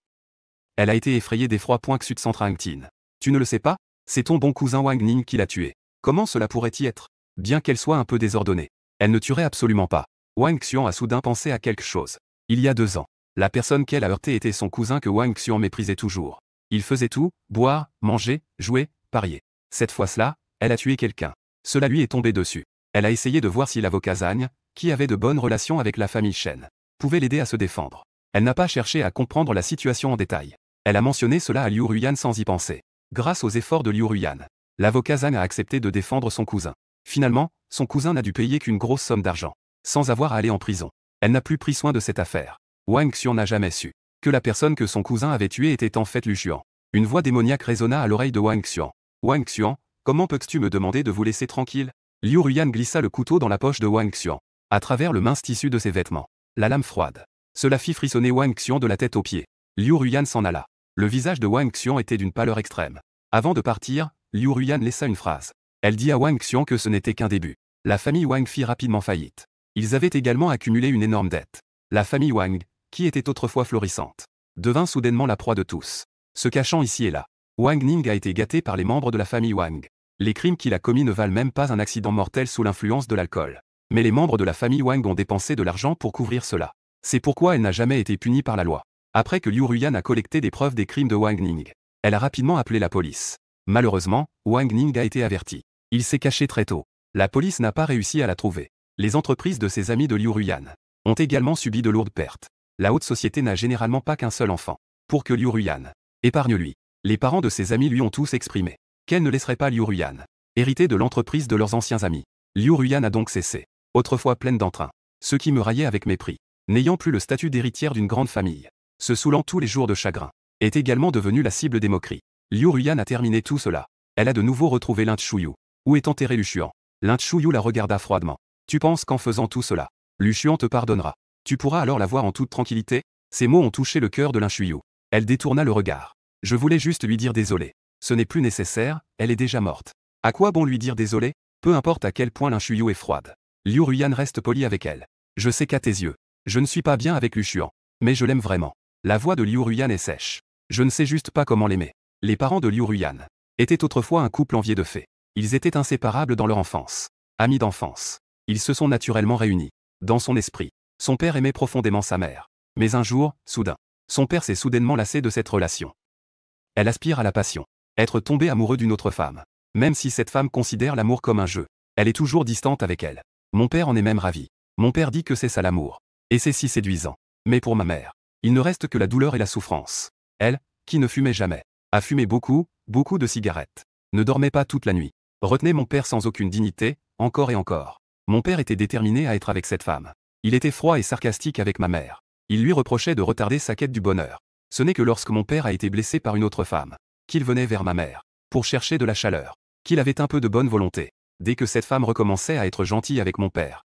Elle a été effrayée d'effroi. Xut Centra-Tin. Tu ne le sais pas? C'est ton bon cousin Wang Ning qui l'a tué. Comment cela pourrait-y être? Bien qu'elle soit un peu désordonnée, elle ne tuerait absolument pas. Wang Xian a soudain pensé à quelque chose. Il y a 2 ans, la personne qu'elle a heurtée était son cousin que Wang Xian méprisait toujours. Il faisait tout, boire, manger, jouer, parier. Cette fois-là, elle a tué quelqu'un. Cela lui est tombé dessus. Elle a essayé de voir si l'avocat Zhang, qui avait de bonnes relations avec la famille Shen, pouvait l'aider à se défendre. Elle n'a pas cherché à comprendre la situation en détail. Elle a mentionné cela à Liu Ruyan sans y penser. Grâce aux efforts de Liu Ruyan, l'avocat Zhang a accepté de défendre son cousin. Finalement, son cousin n'a dû payer qu'une grosse somme d'argent, sans avoir à aller en prison. Elle n'a plus pris soin de cette affaire. Wang Xian n'a jamais su que la personne que son cousin avait tuée était en fait Lu Xuan. Une voix démoniaque résonna à l'oreille de Wang Xian. Wang Xian, comment peux-tu me demander de vous laisser tranquille? Liu Ruyan glissa le couteau dans la poche de Wang Xian, à travers le mince tissu de ses vêtements. La lame froide. Cela fit frissonner Wang Xian de la tête aux pieds. Liu Ruyan s'en alla. Le visage de Wang Xian était d'une pâleur extrême. Avant de partir, Liu Ruyan laissa une phrase. Elle dit à Wang Xian que ce n'était qu'un début. La famille Wang fit rapidement faillite. Ils avaient également accumulé une énorme dette. La famille Wang, qui était autrefois florissante, devint soudainement la proie de tous, se cachant ici et là. Wang Ning a été gâté par les membres de la famille Wang. Les crimes qu'il a commis ne valent même pas un accident mortel sous l'influence de l'alcool. Mais les membres de la famille Wang ont dépensé de l'argent pour couvrir cela. C'est pourquoi elle n'a jamais été punie par la loi. Après que Liu Ruyan a collecté des preuves des crimes de Wang Ning, elle a rapidement appelé la police. Malheureusement, Wang Ning a été averti. Il s'est caché très tôt. La police n'a pas réussi à la trouver. Les entreprises de ses amis de Liu Ruyan ont également subi de lourdes pertes. La haute société n'a généralement pas qu'un seul enfant. Pour que Liu Ruyan épargne-lui, les parents de ses amis lui ont tous exprimé qu'elle ne laisserait pas Liu Ruyan hériter de l'entreprise de leurs anciens amis. Liu Ruyan a donc cessé, autrefois pleine d'entrain, ce qui me raillait avec mépris. N'ayant plus le statut d'héritière d'une grande famille, se saoulant tous les jours de chagrin, est également devenue la cible des moqueries. Liu Ruyan a terminé tout cela. Elle a de nouveau retrouvé Lin Chuyu. Où est enterré Lu Xuan? Lin Chuyu la regarda froidement. Tu penses qu'en faisant tout cela, Lu Xuan te pardonnera? Tu pourras alors la voir en toute tranquillité? Ces mots ont touché le cœur de Lin Chuyu. Elle détourna le regard. Je voulais juste lui dire désolé. Ce n'est plus nécessaire, elle est déjà morte. À quoi bon lui dire désolé? Peu importe à quel point Lin Chuyu est froide. Liu Ruyan reste poli avec elle. Je sais qu'à tes yeux, je ne suis pas bien avec Lu Xuan, mais je l'aime vraiment. La voix de Liu Ruyan est sèche. Je ne sais juste pas comment l'aimer. Les parents de Liu Ruyan étaient autrefois un couple envié de fait. Ils étaient inséparables dans leur enfance. Amis d'enfance. Ils se sont naturellement réunis. Dans son esprit, son père aimait profondément sa mère. Mais un jour, soudain, son père s'est soudainement lassé de cette relation. Elle aspire à la passion. Être tombé amoureux d'une autre femme. Même si cette femme considère l'amour comme un jeu, elle est toujours distante avec elle. Mon père en est même ravi. Mon père dit que c'est ça l'amour. Et c'est si séduisant. Mais pour ma mère, il ne reste que la douleur et la souffrance. Elle, qui ne fumait jamais, a fumé beaucoup, beaucoup de cigarettes. Ne dormait pas toute la nuit. Retenait mon père sans aucune dignité, encore et encore. Mon père était déterminé à être avec cette femme. Il était froid et sarcastique avec ma mère. Il lui reprochait de retarder sa quête du bonheur. Ce n'est que lorsque mon père a été blessé par une autre femme, qu'il venait vers ma mère, pour chercher de la chaleur, qu'il avait un peu de bonne volonté. Dès que cette femme recommençait à être gentille avec mon père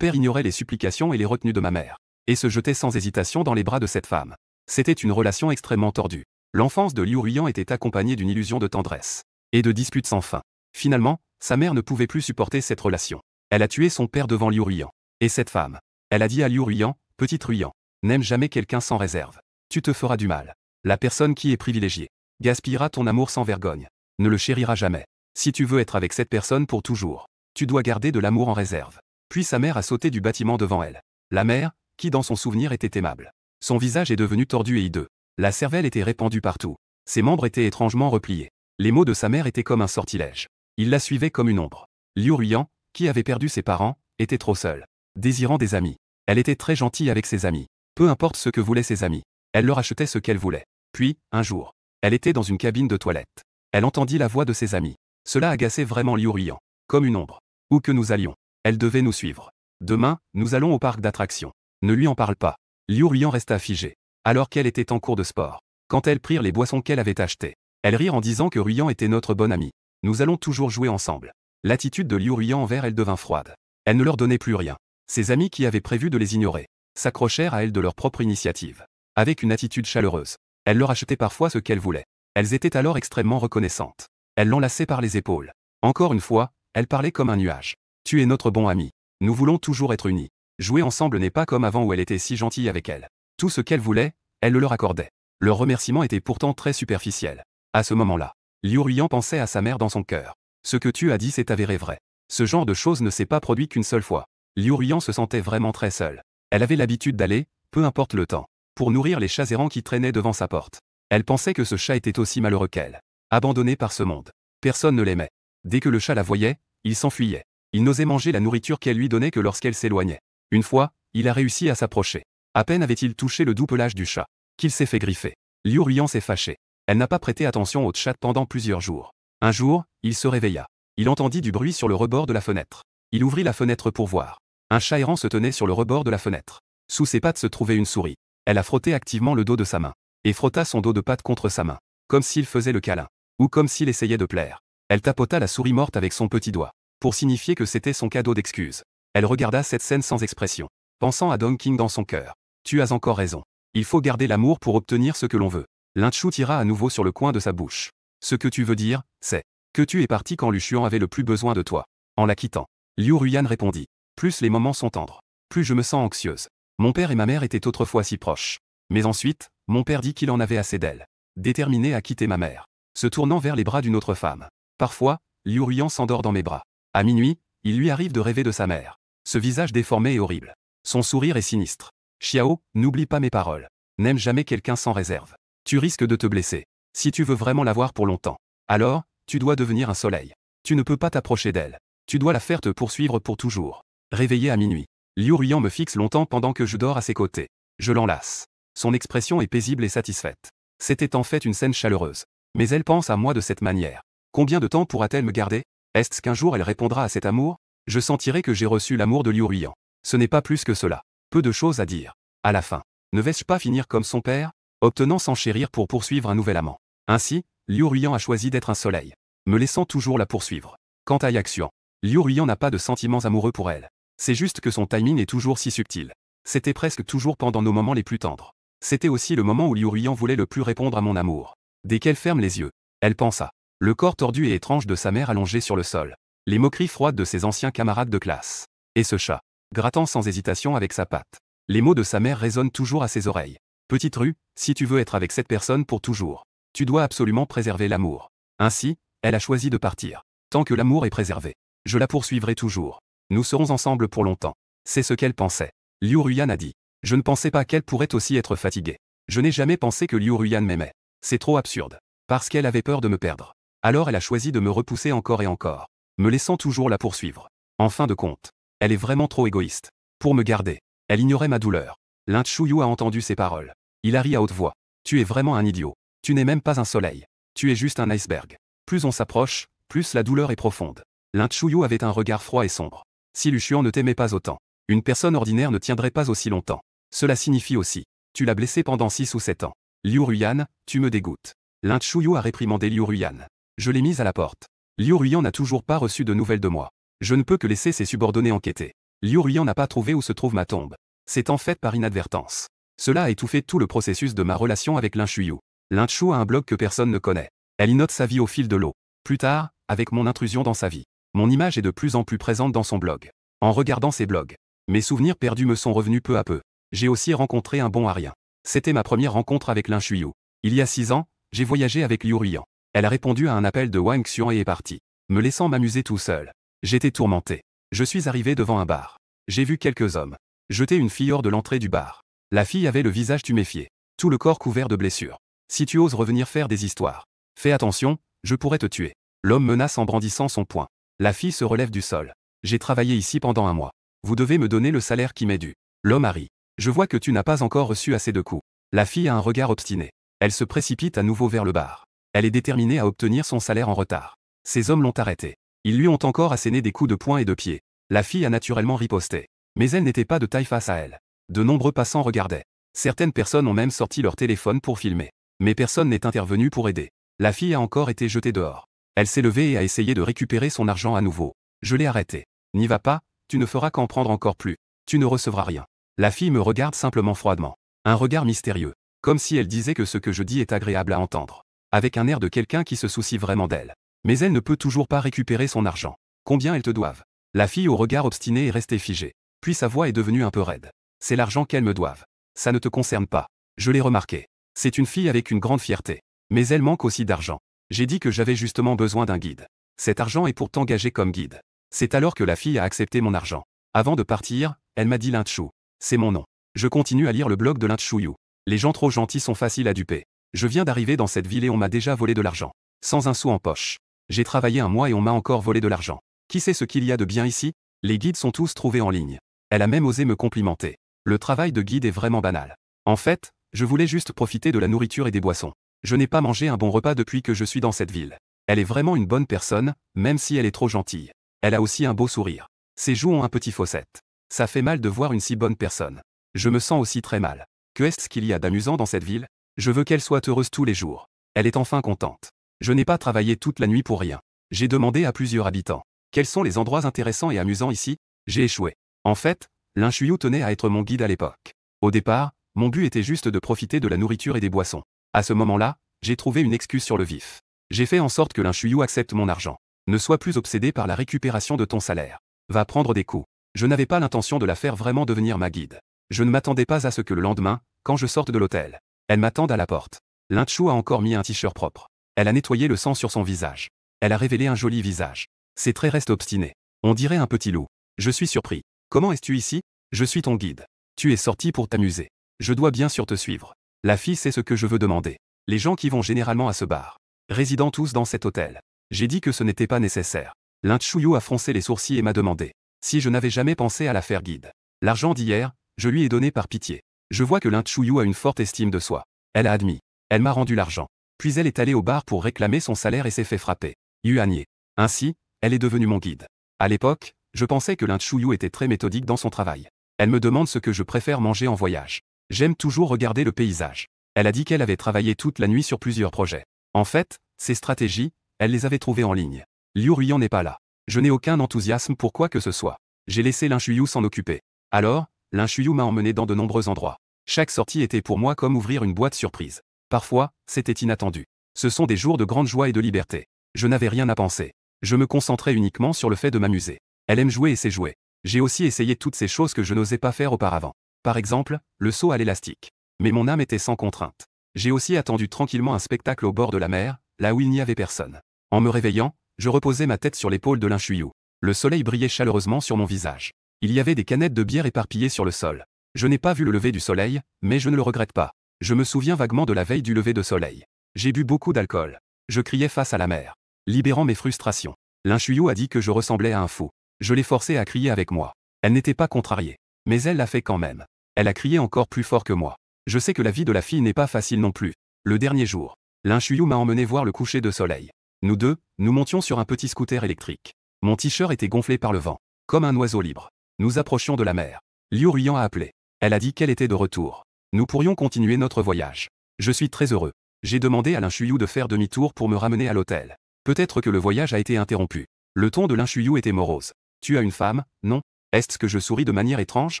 ignorait les supplications et les retenues de ma mère, et se jetait sans hésitation dans les bras de cette femme. C'était une relation extrêmement tordue. L'enfance de Liu Ruyan était accompagnée d'une illusion de tendresse, et de disputes sans fin. Finalement, sa mère ne pouvait plus supporter cette relation. Elle a tué son père devant Liu Ruyan. Et cette femme, elle a dit à Liu Ruyan, petite Ruyan, n'aime jamais quelqu'un sans réserve. Tu te feras du mal. La personne qui est privilégiée gaspillera ton amour sans vergogne. Ne le chérira jamais. Si tu veux être avec cette personne pour toujours, tu dois garder de l'amour en réserve. Puis sa mère a sauté du bâtiment devant elle. La mère, qui dans son souvenir était aimable, Son visage est devenu tordu et hideux. La cervelle était répandue partout. Ses membres étaient étrangement repliés. Les mots de sa mère étaient comme un sortilège. Il la suivait comme une ombre. Liu Ruyan, qui avait perdu ses parents, était trop seule. Désirant des amis. Elle était très gentille avec ses amis. Peu importe ce que voulaient ses amis. Elle leur achetait ce qu'elle voulait. Puis, un jour, elle était dans une cabine de toilette. Elle entendit la voix de ses amis. Cela agaçait vraiment Liu Ruyan. Comme une ombre. Où que nous allions, elle devait nous suivre. Demain, nous allons au parc d'attractions. Ne lui en parle pas. Liu Ruyan resta figée. Alors qu'elle était en cours de sport. Quand elles prirent les boissons qu'elle avait achetées, elles rirent en disant que Ruyan était notre bonne amie. Nous allons toujours jouer ensemble. L'attitude de Liu Ruyan envers elle devint froide. Elle ne leur donnait plus rien. Ses amis qui avaient prévu de les ignorer s'accrochèrent à elle de leur propre initiative. Avec une attitude chaleureuse. Elle leur achetait parfois ce qu'elles voulaient. Elles étaient alors extrêmement reconnaissantes. Elle l'enlaçait par les épaules. Encore une fois, elle parlait comme un nuage. Tu es notre bon ami. Nous voulons toujours être unis. Jouer ensemble n'est pas comme avant où elle était si gentille avec elle. Tout ce qu'elle voulait, elle le leur accordait. Leur remerciement était pourtant très superficiel. À ce moment-là, Liu Ruyan pensait à sa mère dans son cœur. Ce que tu as dit s'est avéré vrai. Ce genre de choses ne s'est pas produit qu'une seule fois. Liu Ruyan se sentait vraiment très seule. Elle avait l'habitude d'aller, peu importe le temps, pour nourrir les chats errants qui traînaient devant sa porte. Elle pensait que ce chat était aussi malheureux qu'elle. Abandonné par ce monde. Personne ne l'aimait. Dès que le chat la voyait, il s'enfuyait. Il n'osait manger la nourriture qu'elle lui donnait que lorsqu'elle s'éloignait. Une fois, il a réussi à s'approcher. À peine avait-il touché le doux pelage du chat, qu'il s'est fait griffer. Liu Ruyan s'est fâchée. Elle n'a pas prêté attention au chat pendant plusieurs jours. Un jour, il se réveilla. Il entendit du bruit sur le rebord de la fenêtre. Il ouvrit la fenêtre pour voir. Un chat errant se tenait sur le rebord de la fenêtre. Sous ses pattes se trouvait une souris. Elle a frotté activement le dos de sa main. Et frotta son dos de patte contre sa main. Comme s'il faisait le câlin. Ou comme s'il essayait de plaire. Elle tapota la souris morte avec son petit doigt. Pour signifier que c'était son cadeau d'excuse. Elle regarda cette scène sans expression. Pensant à Dong King dans son cœur. Tu as encore raison. Il faut garder l'amour pour obtenir ce que l'on veut. Linchu tira à nouveau sur le coin de sa bouche. Ce que tu veux dire, c'est que tu es parti quand Lu Xuan avait le plus besoin de toi. En la quittant. Liu Ruyan répondit. Plus les moments sont tendres. Plus je me sens anxieuse. Mon père et ma mère étaient autrefois si proches. Mais ensuite, mon père dit qu'il en avait assez d'elle. Déterminé à quitter ma mère. Se tournant vers les bras d'une autre femme. Parfois, Liu Ruyan s'endort dans mes bras. À minuit, il lui arrive de rêver de sa mère. Ce visage déformé et horrible. Son sourire est sinistre. Xiao, n'oublie pas mes paroles. N'aime jamais quelqu'un sans réserve. Tu risques de te blesser. Si tu veux vraiment la voir pour longtemps. Alors, tu dois devenir un soleil. Tu ne peux pas t'approcher d'elle. Tu dois la faire te poursuivre pour toujours. Réveillé à minuit. Liu Ruyan me fixe longtemps pendant que je dors à ses côtés. Je l'enlace. Son expression est paisible et satisfaite. C'était en fait une scène chaleureuse. Mais elle pense à moi de cette manière. Combien de temps pourra-t-elle me garder? Est-ce qu'un jour elle répondra à cet amour? Je sentirai que j'ai reçu l'amour de Liu Ruyan. Ce n'est pas plus que cela. Peu de choses à dire. À la fin. Ne vais-je pas finir comme son père? Obtenant s'enchérir pour poursuivre un nouvel amant. Ainsi, Liu Ruyan a choisi d'être un soleil. Me laissant toujours la poursuivre. Quant à Yaxuan, Liu Ruyan n'a pas de sentiments amoureux pour elle. C'est juste que son timing est toujours si subtil. C'était presque toujours pendant nos moments les plus tendres. C'était aussi le moment où Liu Ruyan voulait le plus répondre à mon amour. Dès qu'elle ferme les yeux, elle pensa. Le corps tordu et étrange de sa mère allongé sur le sol. Les moqueries froides de ses anciens camarades de classe. Et ce chat, grattant sans hésitation avec sa patte. Les mots de sa mère résonnent toujours à ses oreilles. Petite rue, si tu veux être avec cette personne pour toujours, tu dois absolument préserver l'amour. Ainsi, elle a choisi de partir. Tant que l'amour est préservé, je la poursuivrai toujours. Nous serons ensemble pour longtemps. C'est ce qu'elle pensait. Liu Ruyan a dit. Je ne pensais pas qu'elle pourrait aussi être fatiguée. Je n'ai jamais pensé que Liu Ruyan m'aimait. C'est trop absurde. Parce qu'elle avait peur de me perdre. Alors elle a choisi de me repousser encore et encore. Me laissant toujours la poursuivre. En fin de compte, elle est vraiment trop égoïste. Pour me garder, elle ignorait ma douleur. Lin Chuyu a entendu ces paroles. Il a ri à haute voix. Tu es vraiment un idiot. Tu n'es même pas un soleil. Tu es juste un iceberg. Plus on s'approche, plus la douleur est profonde. Lin Chuyu avait un regard froid et sombre. Si Lu Xuan ne t'aimait pas autant, une personne ordinaire ne tiendrait pas aussi longtemps. Cela signifie aussi. Tu l'as blessé pendant 6 ou 7 ans. Liu Ruyan, tu me dégoûtes. Lin Chuyu a réprimandé Liu Ruyan. Je l'ai mise à la porte. Liu Ruyan n'a toujours pas reçu de nouvelles de moi. Je ne peux que laisser ses subordonnés enquêter. Liu Ruyan n'a pas trouvé où se trouve ma tombe. C'est en fait par inadvertance. Cela a étouffé tout le processus de ma relation avec Lin Chuyu. Lin Chu a un blog que personne ne connaît. Elle y note sa vie au fil de l'eau. Plus tard, avec mon intrusion dans sa vie, mon image est de plus en plus présente dans son blog. En regardant ses blogs, mes souvenirs perdus me sont revenus peu à peu. J'ai aussi rencontré un bon Arien. C'était ma première rencontre avec Lin Chuyu. Il y a 6 ans, j'ai voyagé avec Liu Ruyan. Elle a répondu à un appel de Wang Xuan et est partie, me laissant m'amuser tout seul. J'étais tourmenté. Je suis arrivé devant un bar. J'ai vu quelques hommes jeter une fille hors de l'entrée du bar. La fille avait le visage tuméfié, tout le corps couvert de blessures. Si tu oses revenir faire des histoires, fais attention, je pourrais te tuer. L'homme menace en brandissant son poing. La fille se relève du sol. J'ai travaillé ici pendant 1 mois. Vous devez me donner le salaire qui m'est dû. L'homme a ri. Je vois que tu n'as pas encore reçu assez de coups. La fille a un regard obstiné. Elle se précipite à nouveau vers le bar. Elle est déterminée à obtenir son salaire en retard. Ces hommes l'ont arrêtée. Ils lui ont encore asséné des coups de poing et de pied. La fille a naturellement riposté. Mais elle n'était pas de taille face à elle. De nombreux passants regardaient. Certaines personnes ont même sorti leur téléphone pour filmer. Mais personne n'est intervenu pour aider. La fille a encore été jetée dehors. Elle s'est levée et a essayé de récupérer son argent à nouveau. Je l'ai arrêtée. N'y va pas, tu ne feras qu'en prendre encore plus. Tu ne recevras rien. La fille me regarde simplement froidement. Un regard mystérieux. Comme si elle disait que ce que je dis est agréable à entendre. Avec un air de quelqu'un qui se soucie vraiment d'elle. Mais elle ne peut toujours pas récupérer son argent. Combien elles te doivent? La fille au regard obstiné est restée figée. Puis sa voix est devenue un peu raide. C'est l'argent qu'elles me doivent. Ça ne te concerne pas. Je l'ai remarqué. C'est une fille avec une grande fierté. Mais elle manque aussi d'argent. J'ai dit que j'avais justement besoin d'un guide. Cet argent est pour t'engager comme guide. C'est alors que la fille a accepté mon argent. Avant de partir, elle m'a dit Linchou. C'est mon nom. Je continue à lire le blog de Linchouyu. Les gens trop gentils sont faciles à duper. Je viens d'arriver dans cette ville et on m'a déjà volé de l'argent. Sans un sou en poche. J'ai travaillé 1 mois et on m'a encore volé de l'argent. Qui sait ce qu'il y a de bien ici? Les guides sont tous trouvés en ligne. Elle a même osé me complimenter. Le travail de guide est vraiment banal. En fait, je voulais juste profiter de la nourriture et des boissons. Je n'ai pas mangé un bon repas depuis que je suis dans cette ville. Elle est vraiment une bonne personne, même si elle est trop gentille. Elle a aussi un beau sourire. Ses joues ont un petit fossette. Ça fait mal de voir une si bonne personne. Je me sens aussi très mal. Que est-ce qu'il y a d'amusant dans cette ville? Je veux qu'elle soit heureuse tous les jours. Elle est enfin contente. Je n'ai pas travaillé toute la nuit pour rien. J'ai demandé à plusieurs habitants. Quels sont les endroits intéressants et amusants ici? J'ai échoué. En fait, Linchouyu tenait à être mon guide à l'époque. Au départ, mon but était juste de profiter de la nourriture et des boissons. À ce moment-là, j'ai trouvé une excuse sur le vif. J'ai fait en sorte que Linchouyu accepte mon argent. Ne sois plus obsédé par la récupération de ton salaire. Va prendre des coups. Je n'avais pas l'intention de la faire vraiment devenir ma guide. Je ne m'attendais pas à ce que le lendemain, quand je sorte de l'hôtel, elle m'attende à la porte. Linchou a encore mis un t-shirt propre. Elle a nettoyé le sang sur son visage. Elle a révélé un joli visage. Ses traits restent obstinés. On dirait un petit loup. Je suis surpris. Comment es-tu ici? Je suis ton guide. Tu es sorti pour t'amuser. Je dois bien sûr te suivre. La fille sait ce que je veux demander. Les gens qui vont généralement à ce bar. Résidant tous dans cet hôtel. J'ai dit que ce n'était pas nécessaire. Linchouyu a froncé les sourcils et m'a demandé si je n'avais jamais pensé à la faire guide. L'argent d'hier, je lui ai donné par pitié. Je vois que Linchouyu a une forte estime de soi. Elle a admis. Elle m'a rendu l'argent. Puis elle est allée au bar pour réclamer son salaire et s'est fait frapper. Yuanier. Ainsi, elle est devenue mon guide. À l'époque, je pensais que Linchouyu était très méthodique dans son travail. Elle me demande ce que je préfère manger en voyage. J'aime toujours regarder le paysage. Elle a dit qu'elle avait travaillé toute la nuit sur plusieurs projets. En fait, ses stratégies, elle les avait trouvées en ligne. Liu Ruyan n'est pas là. Je n'ai aucun enthousiasme pour quoi que ce soit. J'ai laissé Linchouyu s'en occuper. Alors, Linchouyu m'a emmené dans de nombreux endroits. Chaque sortie était pour moi comme ouvrir une boîte surprise. Parfois, c'était inattendu. Ce sont des jours de grande joie et de liberté. Je n'avais rien à penser. Je me concentrais uniquement sur le fait de m'amuser. Elle aime jouer et sait jouer. J'ai aussi essayé toutes ces choses que je n'osais pas faire auparavant. Par exemple, le saut à l'élastique. Mais mon âme était sans contrainte. J'ai aussi attendu tranquillement un spectacle au bord de la mer, là où il n'y avait personne. En me réveillant, je reposais ma tête sur l'épaule de Linchouyu. Le soleil brillait chaleureusement sur mon visage. Il y avait des canettes de bière éparpillées sur le sol. Je n'ai pas vu le lever du soleil, mais je ne le regrette pas. Je me souviens vaguement de la veille du lever de soleil. J'ai bu beaucoup d'alcool. Je criais face à la mer, libérant mes frustrations. Linchouyu a dit que je ressemblais à un fou. Je l'ai forcée à crier avec moi. Elle n'était pas contrariée. Mais elle l'a fait quand même. Elle a crié encore plus fort que moi. Je sais que la vie de la fille n'est pas facile non plus. Le dernier jour, Linchouyu m'a emmené voir le coucher de soleil. Nous deux, nous montions sur un petit scooter électrique. Mon t-shirt était gonflé par le vent, comme un oiseau libre. Nous approchions de la mer. Liu Ruyan a appelé. Elle a dit qu'elle était de retour. Nous pourrions continuer notre voyage. Je suis très heureux. J'ai demandé à Linchouyu de faire demi-tour pour me ramener à l'hôtel. Peut-être que le voyage a été interrompu. Le ton de Linchouyu était morose. Tu as une femme, non? Est-ce que je souris de manière étrange?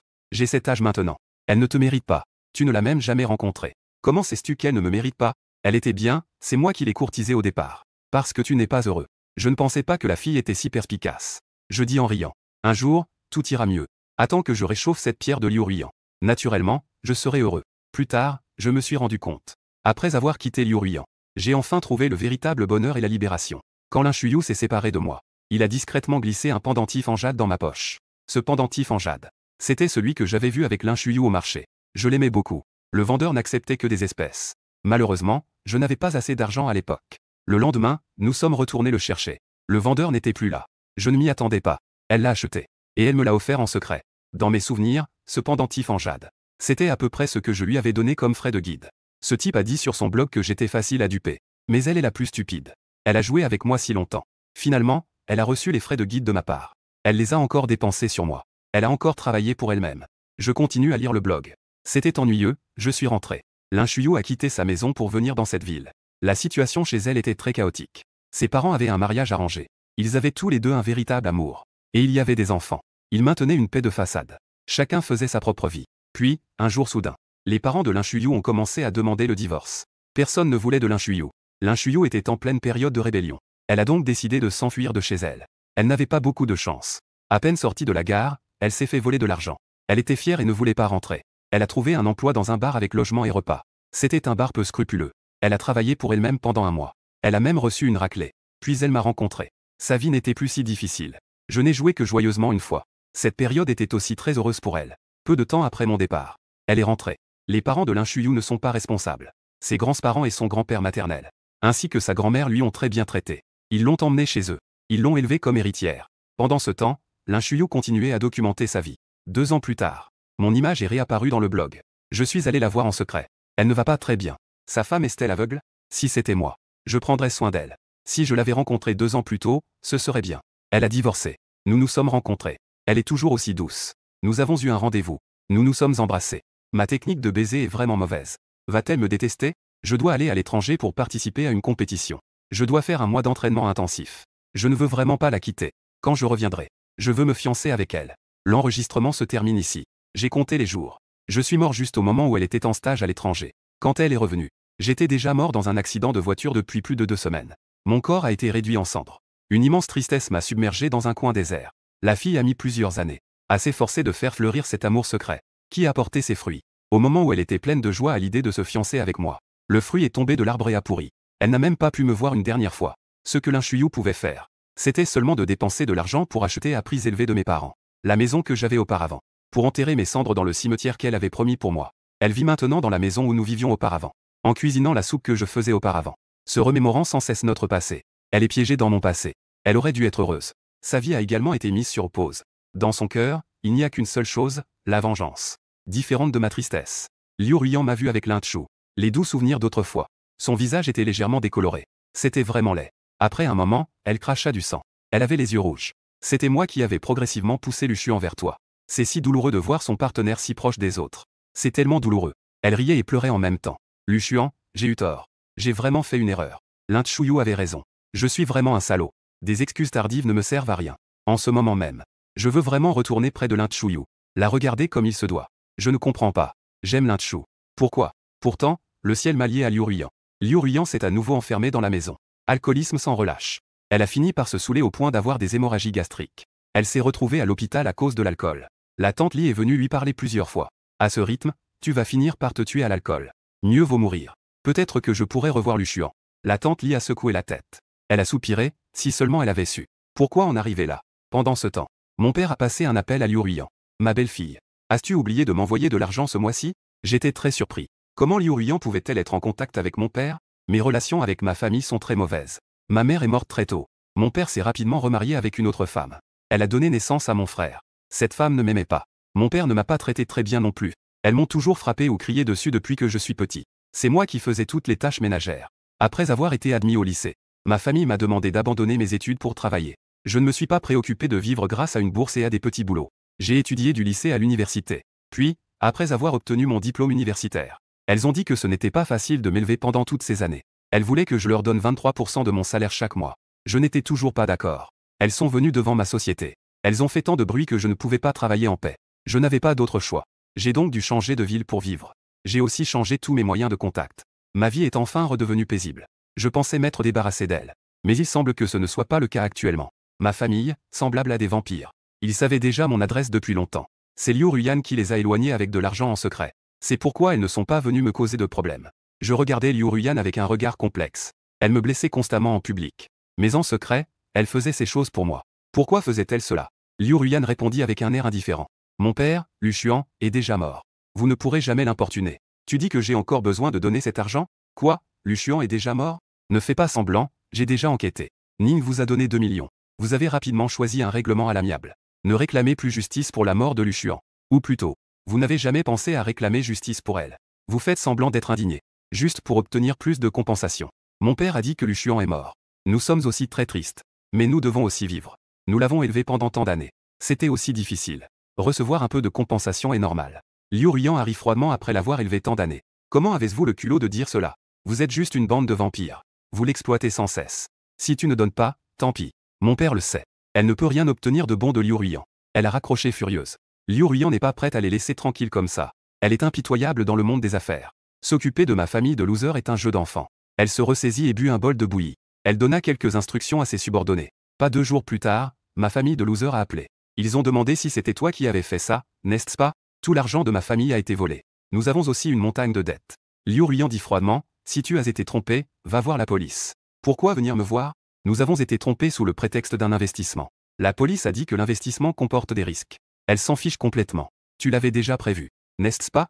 J'ai cet âge maintenant. Elle ne te mérite pas. Tu ne l'as même jamais rencontrée. Comment sais-tu qu'elle ne me mérite pas? Elle était bien, c'est moi qui l'ai courtisée au départ. Parce que tu n'es pas heureux. Je ne pensais pas que la fille était si perspicace. Je dis en riant. Un jour, tout ira mieux. Attends que je réchauffe cette pierre de Liu Ruyan. Naturellement, je serai heureux. Plus tard, je me suis rendu compte. Après avoir quitté Liu Ruyan, j'ai enfin trouvé le véritable bonheur et la libération. Quand Linchouyu s'est séparé de moi, il a discrètement glissé un pendentif en jade dans ma poche. Ce pendentif en jade, c'était celui que j'avais vu avec Linchouyu au marché. Je l'aimais beaucoup. Le vendeur n'acceptait que des espèces. Malheureusement, je n'avais pas assez d'argent à l'époque. Le lendemain, nous sommes retournés le chercher. Le vendeur n'était plus là. Je ne m'y attendais pas. Elle l'a acheté. Et elle me l'a offert en secret. Dans mes souvenirs, ce pendentif en jade. C'était à peu près ce que je lui avais donné comme frais de guide. Ce type a dit sur son blog que j'étais facile à duper. Mais elle est la plus stupide. Elle a joué avec moi si longtemps. Finalement, elle a reçu les frais de guide de ma part. Elle les a encore dépensés sur moi. Elle a encore travaillé pour elle-même. Je continue à lire le blog. C'était ennuyeux, je suis rentré. Lin Shuyu a quitté sa maison pour venir dans cette ville. La situation chez elle était très chaotique. Ses parents avaient un mariage arrangé. Ils avaient tous les deux un véritable amour. Et il y avait des enfants. Ils maintenaient une paix de façade. Chacun faisait sa propre vie. Puis, un jour soudain, les parents de Lin Shuyu ont commencé à demander le divorce. Personne ne voulait de Lin Shuyu. Lin Shuyu était en pleine période de rébellion. Elle a donc décidé de s'enfuir de chez elle. Elle n'avait pas beaucoup de chance. À peine sortie de la gare, elle s'est fait voler de l'argent. Elle était fière et ne voulait pas rentrer. Elle a trouvé un emploi dans un bar avec logement et repas. C'était un bar peu scrupuleux. Elle a travaillé pour elle-même pendant un mois. Elle a même reçu une raclée. Puis elle m'a rencontré. Sa vie n'était plus si difficile. Je n'ai joué que joyeusement une fois. Cette période était aussi très heureuse pour elle. Peu de temps après mon départ, elle est rentrée. Les parents de Lin Shuyu ne sont pas responsables. Ses grands-parents et son grand-père maternel, ainsi que sa grand-mère lui ont très bien traité. Ils l'ont emmenée chez eux. Ils l'ont élevée comme héritière. Pendant ce temps, Lin Shuyu continuait à documenter sa vie. 2 ans plus tard, mon image est réapparue dans le blog. Je suis allé la voir en secret. Elle ne va pas très bien. Sa femme est-elle aveugle? Si c'était moi, je prendrais soin d'elle. Si je l'avais rencontrée 2 ans plus tôt, ce serait bien. Elle a divorcé. Nous nous sommes rencontrés. Elle est toujours aussi douce. Nous avons eu un rendez-vous. Nous nous sommes embrassés. Ma technique de baiser est vraiment mauvaise. Va-t-elle me détester? Je dois aller à l'étranger pour participer à une compétition. Je dois faire un mois d'entraînement intensif. Je ne veux vraiment pas la quitter. Quand je reviendrai, je veux me fiancer avec elle. L'enregistrement se termine ici. J'ai compté les jours. Je suis mort juste au moment où elle était en stage à l'étranger. Quand elle est revenue, j'étais déjà mort dans un accident de voiture depuis plus de 2 semaines. Mon corps a été réduit en cendres. Une immense tristesse m'a submergé dans un coin désert. La fille a mis plusieurs années à s'efforcer de faire fleurir cet amour secret, qui a porté ses fruits. Au moment où elle était pleine de joie à l'idée de se fiancer avec moi, le fruit est tombé de l'arbre et a pourri. Elle n'a même pas pu me voir une dernière fois. Ce que Lin Shuyu pouvait faire, c'était seulement de dépenser de l'argent pour acheter à prix élevé de mes parents la maison que j'avais auparavant, pour enterrer mes cendres dans le cimetière qu'elle avait promis pour moi. Elle vit maintenant dans la maison où nous vivions auparavant, en cuisinant la soupe que je faisais auparavant, se remémorant sans cesse notre passé. Elle est piégée dans mon passé. Elle aurait dû être heureuse. Sa vie a également été mise sur pause. Dans son cœur, il n'y a qu'une seule chose, la vengeance. Différente de ma tristesse, Liu Ruiyan m'a vu avec Lin Chu. Les doux souvenirs d'autrefois. Son visage était légèrement décoloré. C'était vraiment laid. Après un moment, elle cracha du sang. Elle avait les yeux rouges. C'était moi qui avais progressivement poussé Lu Xuan vers toi. C'est si douloureux de voir son partenaire si proche des autres. C'est tellement douloureux. Elle riait et pleurait en même temps. Lu Xuan, j'ai eu tort. J'ai vraiment fait une erreur. Lin Chuyu avait raison. Je suis vraiment un salaud. Des excuses tardives ne me servent à rien. En ce moment même, je veux vraiment retourner près de Lin Chuyu. La regarder comme il se doit. Je ne comprends pas. J'aime Lin Chu. Pourquoi? Pourtant, le ciel m'a lié à Liu Ruiyan. Liu Ruiyan s'est à nouveau enfermé dans la maison. Alcoolisme sans relâche. Elle a fini par se saouler au point d'avoir des hémorragies gastriques. Elle s'est retrouvée à l'hôpital à cause de l'alcool. La tante Li est venue lui parler plusieurs fois. À ce rythme, tu vas finir par te tuer à l'alcool. Mieux vaut mourir. Peut-être que je pourrais revoir Lu Xuan. La tante Li a secoué la tête. Elle a soupiré, si seulement elle avait su. Pourquoi en arriver là? Pendant ce temps, mon père a passé un appel à Liu Ruiyan. Ma belle-fille, as-tu oublié de m'envoyer de l'argent ce mois-ci? J'étais très surpris. Comment Liu Ruiyan pouvait-elle être en contact avec mon père? Mes relations avec ma famille sont très mauvaises. Ma mère est morte très tôt. Mon père s'est rapidement remarié avec une autre femme. Elle a donné naissance à mon frère. Cette femme ne m'aimait pas. Mon père ne m'a pas traité très bien non plus. Elles m'ont toujours frappé ou crié dessus depuis que je suis petit. C'est moi qui faisais toutes les tâches ménagères. Après avoir été admis au lycée, ma famille m'a demandé d'abandonner mes études pour travailler. Je ne me suis pas préoccupé de vivre grâce à une bourse et à des petits boulots. J'ai étudié du lycée à l'université. Puis, après avoir obtenu mon diplôme universitaire, elles ont dit que ce n'était pas facile de m'élever pendant toutes ces années. Elles voulaient que je leur donne 23% de mon salaire chaque mois. Je n'étais toujours pas d'accord. Elles sont venues devant ma société. Elles ont fait tant de bruit que je ne pouvais pas travailler en paix. Je n'avais pas d'autre choix. J'ai donc dû changer de ville pour vivre. J'ai aussi changé tous mes moyens de contact. Ma vie est enfin redevenue paisible. Je pensais m'être débarrassé d'elle. Mais il semble que ce ne soit pas le cas actuellement. Ma famille, semblable à des vampires. Ils savaient déjà mon adresse depuis longtemps. C'est Liu Ruiyan qui les a éloignés avec de l'argent en secret. C'est pourquoi elles ne sont pas venues me causer de problème. Je regardais Liu Ruiyan avec un regard complexe. Elle me blessait constamment en public. Mais en secret, elle faisait ces choses pour moi. Pourquoi faisait-elle cela? Liu Ruiyan répondit avec un air indifférent. Mon père, Lu Xuan, est déjà mort. Vous ne pourrez jamais l'importuner. Tu dis que j'ai encore besoin de donner cet argent? Quoi? Luchuan est déjà mort? Ne fais pas semblant, j'ai déjà enquêté. Ning vous a donné 2 millions. Vous avez rapidement choisi un règlement à l'amiable. Ne réclamez plus justice pour la mort de Luchuan. Ou plutôt, vous n'avez jamais pensé à réclamer justice pour elle. Vous faites semblant d'être indigné. Juste pour obtenir plus de compensation. Mon père a dit que Luchuan est mort. Nous sommes aussi très tristes. Mais nous devons aussi vivre. Nous l'avons élevé pendant tant d'années. C'était aussi difficile. Recevoir un peu de compensation est normal. Liu Ruian arrive froidement après l'avoir élevé tant d'années. Comment avez-vous le culot de dire cela? Vous êtes juste une bande de vampires. Vous l'exploitez sans cesse. Si tu ne donnes pas, tant pis. Mon père le sait. Elle ne peut rien obtenir de bon de Liu Ruian. Elle a raccroché furieuse. Liu Ruian n'est pas prête à les laisser tranquilles comme ça. Elle est impitoyable dans le monde des affaires. S'occuper de ma famille de loser est un jeu d'enfant. Elle se ressaisit et but un bol de bouillie. Elle donna quelques instructions à ses subordonnés. Pas 2 jours plus tard, ma famille de loser a appelé. Ils ont demandé si c'était toi qui avais fait ça, n'est-ce pas? Tout l'argent de ma famille a été volé. Nous avons aussi une montagne de dettes. Liu Ruian dit froidement, si tu as été trompé, va voir la police. Pourquoi venir me voir? Nous avons été trompés sous le prétexte d'un investissement. La police a dit que l'investissement comporte des risques. Elle s'en fiche complètement. Tu l'avais déjà prévu, n'est-ce pas?